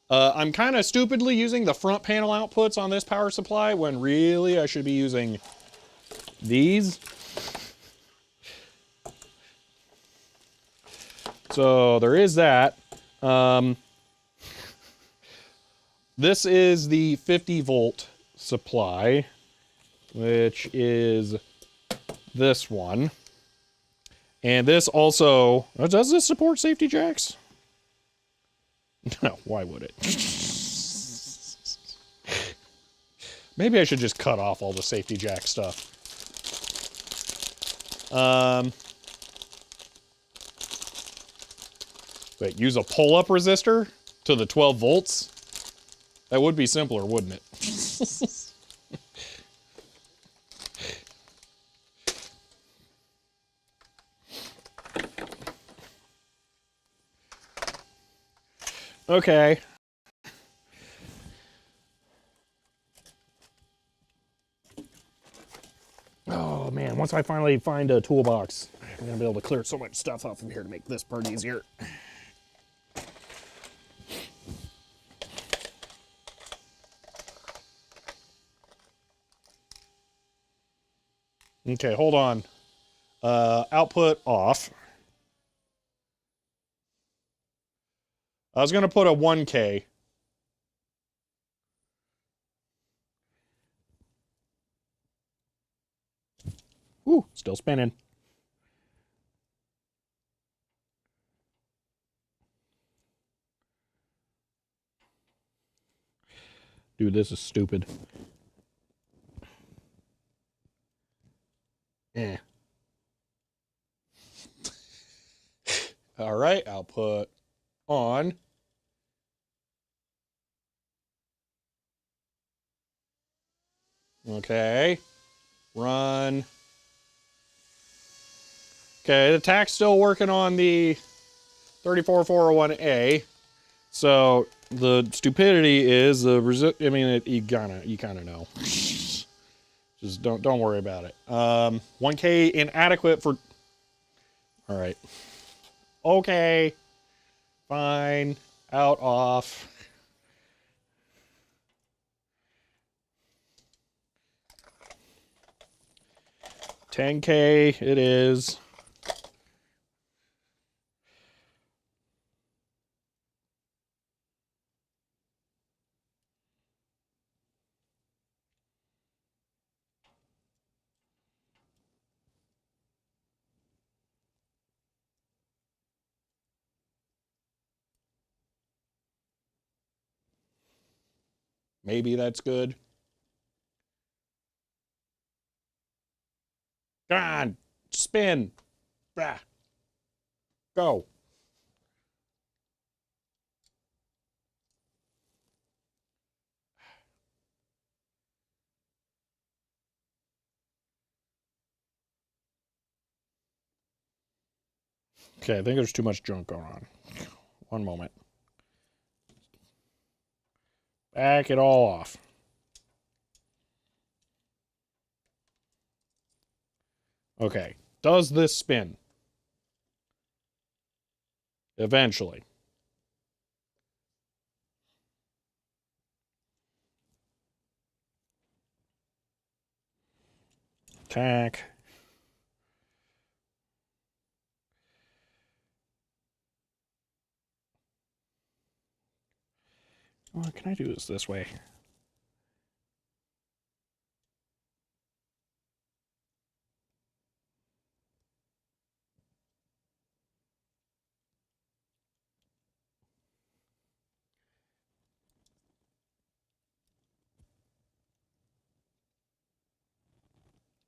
I'm kind of stupidly using the front panel outputs on this power supply when really I should be using these. So there is that. This is the 50 volt supply, which is this one. And this also, does this support safety jacks? No, why would it? Maybe I should just cut off all the safety jack stuff. Wait, use a pull-up resistor to the 12 volts? That would be simpler, wouldn't it? Okay. Oh man, once I finally find a toolbox, I'm gonna be able to clear so much stuff off of here to make this part easier. Okay, hold on. Output off. I was gonna put a 1K. Ooh, still spinning. Dude, this is stupid. Eh. All right, output on. Okay. Run. Okay, the tack's still working on the 34401A. So the stupidity is the I mean, you kind of know. Just don't worry about it. 1K inadequate for. All right. Okay. Fine. Out off. $10K it is. Maybe that's good. God, spin. Ah. Go. Okay, I think there's too much junk going on. One moment. Back it all off. Okay. Does this spin? Eventually. Tack. What can I do this way?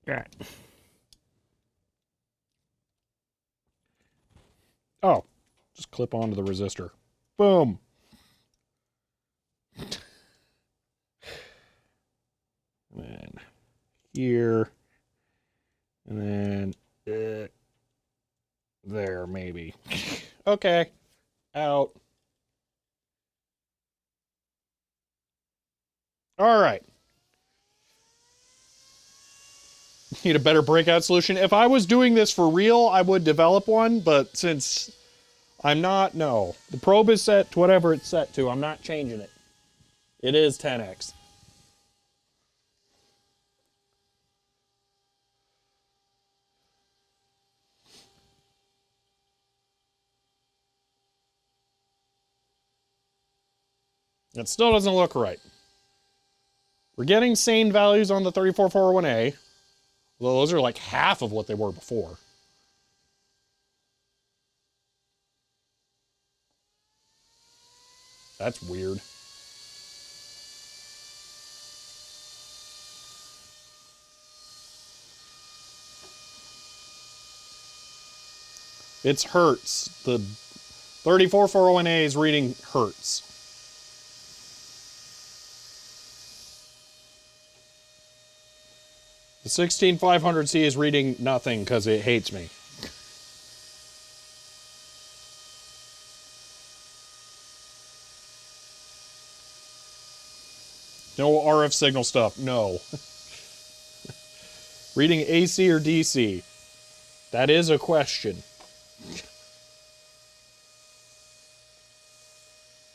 Right. Oh, just clip onto the resistor. Boom. And then here. And then there, maybe. Okay. Out. All right. Need a better breakout solution. If I was doing this for real, I would develop one, but since I'm not, no. The probe is set to whatever it's set to. I'm not changing it. It is 10x. It still doesn't look right. We're getting sane values on the 34401A. Well, those are like half of what they were before. That's weird. It's hertz. The 34401A is reading hertz. The 16500C is reading nothing because it hates me. No RF signal stuff, no. Reading AC or DC? That is a question.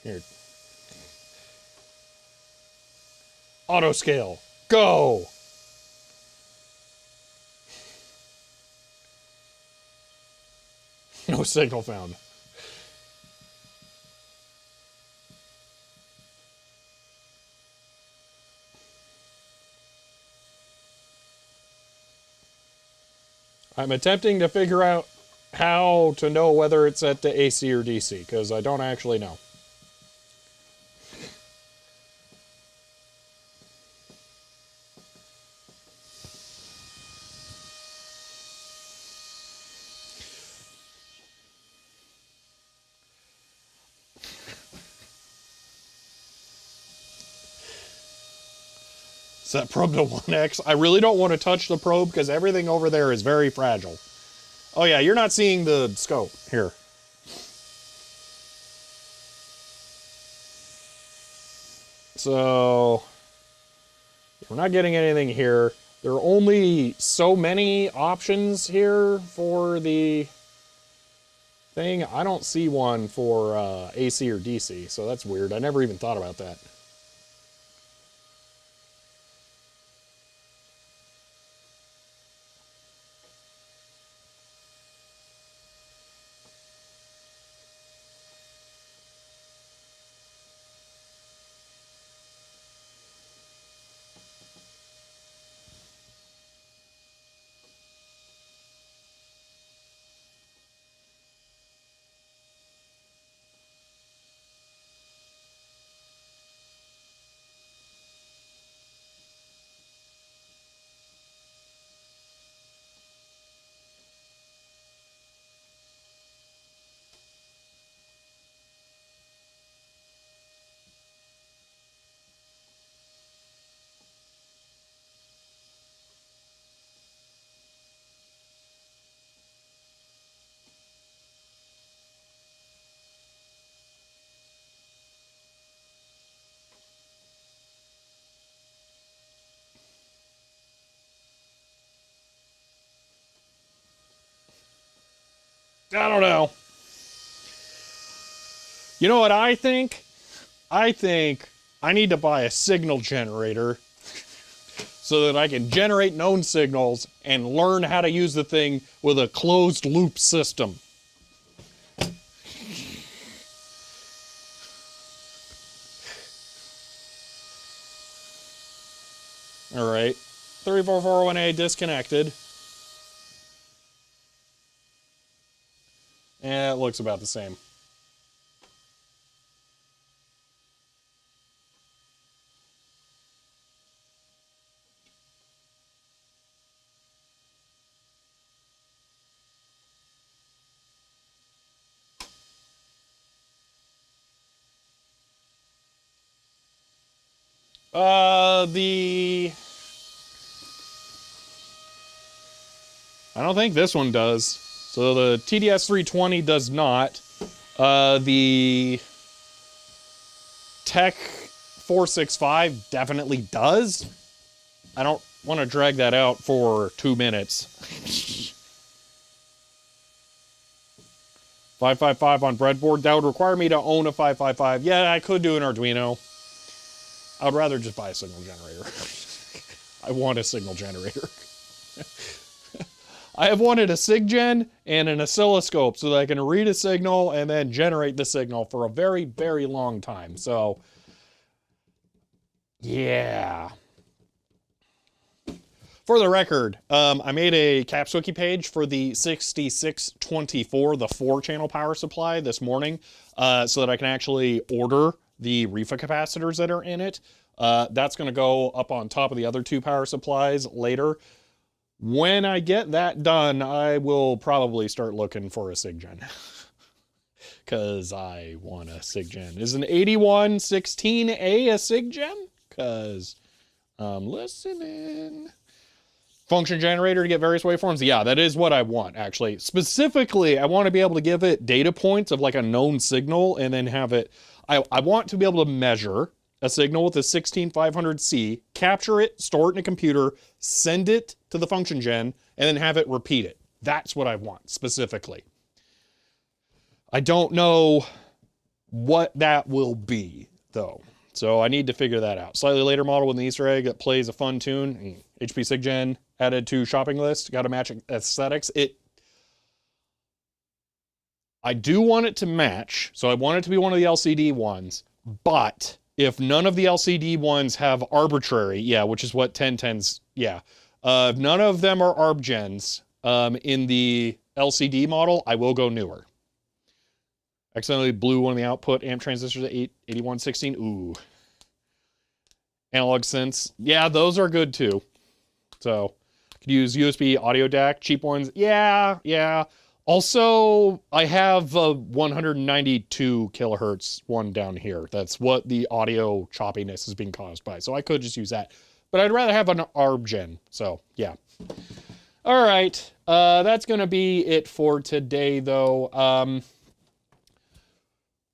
Here. Auto scale, go! No signal found. I'm attempting to figure out how to know whether it's set to AC or DC, because I don't actually know. Set probe to 1x. I really don't want to touch the probe because everything over there is very fragile. Oh yeah, you're not seeing the scope. Here. So, we're not getting anything here. There are only so many options here for the thing. I don't see one for AC or DC, so that's weird. I never even thought about that. I don't know. You know what I think? I think I need to buy a signal generator so that I can generate known signals and learn how to use the thing with a closed loop system. All right, 34401A disconnected. It looks about the same. I don't think this one does. So the TDS 320 does not. The Tech 465 definitely does. I don't want to drag that out for 2 minutes. 555 on breadboard. That would require me to own a 555. Yeah, I could do an Arduino. I would rather just buy a signal generator. I want a signal generator. I have wanted a SIGGEN and an oscilloscope so that I can read a signal and then generate the signal for a very, very long time. So, yeah. For the record, I made a Caps Wiki page for the 6624, the 4-channel power supply this morning, so that I can actually order the REFA capacitors that are in it. That's going to go up on top of the other 2 power supplies later. When I get that done, I will probably start looking for a SIGGEN. Because I want a SIGGEN. Is an 8116A a SIGGEN? Because I'm listening. Function generator to get various waveforms. Yeah, that is what I want, actually. Specifically, I want to be able to give it data points of like a known signal and then have it... I want to be able to measure a signal with a 16500C, capture it, store it in a computer, send it to the function gen, and then have it repeat it. That's what I want, specifically. I don't know what that will be, though. So I need to figure that out. Slightly later model with an Easter egg that plays a fun tune. HP SIGGEN added to shopping list. Got to match aesthetics. I do want it to match, so I want it to be one of the LCD ones, but if none of the LCD ones have arbitrary, yeah, which is what 1010's, yeah. If none of them are ArbGens in the LCD model, I will go newer. Accidentally blew one of the output amp transistors at 8116. Ooh. Analog synths. Yeah, those are good too. So, could use USB audio DAC, cheap ones. Yeah. Also, I have a 192 kilohertz one down here. That's what the audio choppiness is being caused by. So I could just use that. But I'd rather have an ArbGen. So, yeah. All right. That's going to be it for today, though.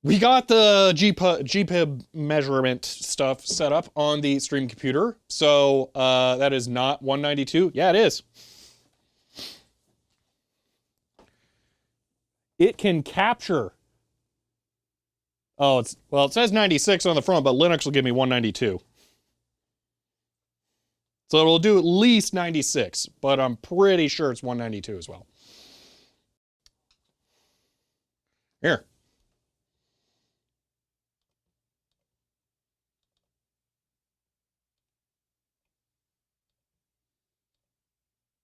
We got the GPIB measurement stuff set up on the stream computer. So that is not 192. Yeah, it is. It can capture. Oh, well, it says 96 on the front, but Linux will give me 192. So it'll do at least 96, but I'm pretty sure it's 192 as well. Here.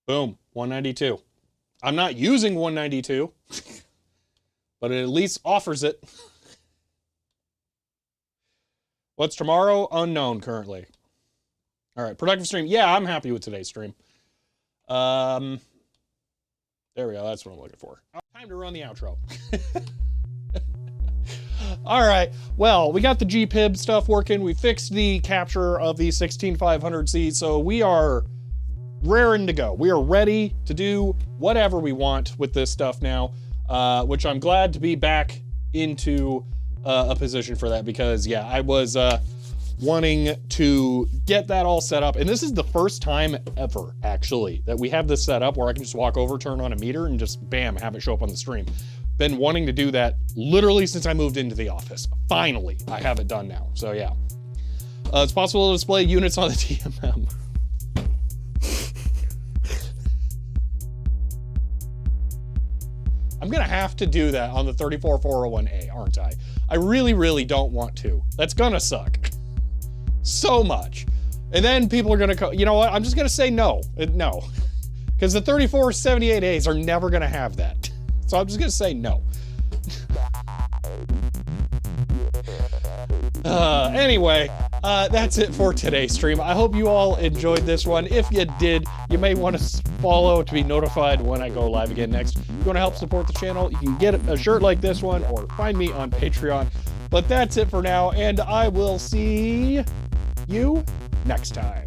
Boom, 192. I'm not using 192. But it at least offers it. What's tomorrow? Unknown currently. All right, productive stream. Yeah, I'm happy with today's stream. There we go. That's what I'm looking for. Time to run the outro. All right. Well, we got the GPIB stuff working. We fixed the capture of the 16500C, so we are raring to go. We are ready to do whatever we want with this stuff now. Which I'm glad to be back into a position for that because, yeah, I was wanting to get that all set up. And this is the first time ever, actually, that we have this set up where I can just walk over, turn on a meter, and just bam, have it show up on the stream. Been wanting to do that literally since I moved into the office. Finally, I have it done now. So yeah. It's possible to display units on the TMM. I'm gonna have to do that on the 34401A, aren't I? I really, really don't want to. That's gonna suck so much. And then people are gonna you know what? I'm just gonna say no, no. Because the 3478As are never gonna have that. So I'm just gonna say no. Anyway, that's it for today's stream. I hope you all enjoyed this one. If you did, you may want to follow to be notified when I go live again next. If you want to help support the channel, you can get a shirt like this one or find me on Patreon. But that's it for now, and I will see you next time.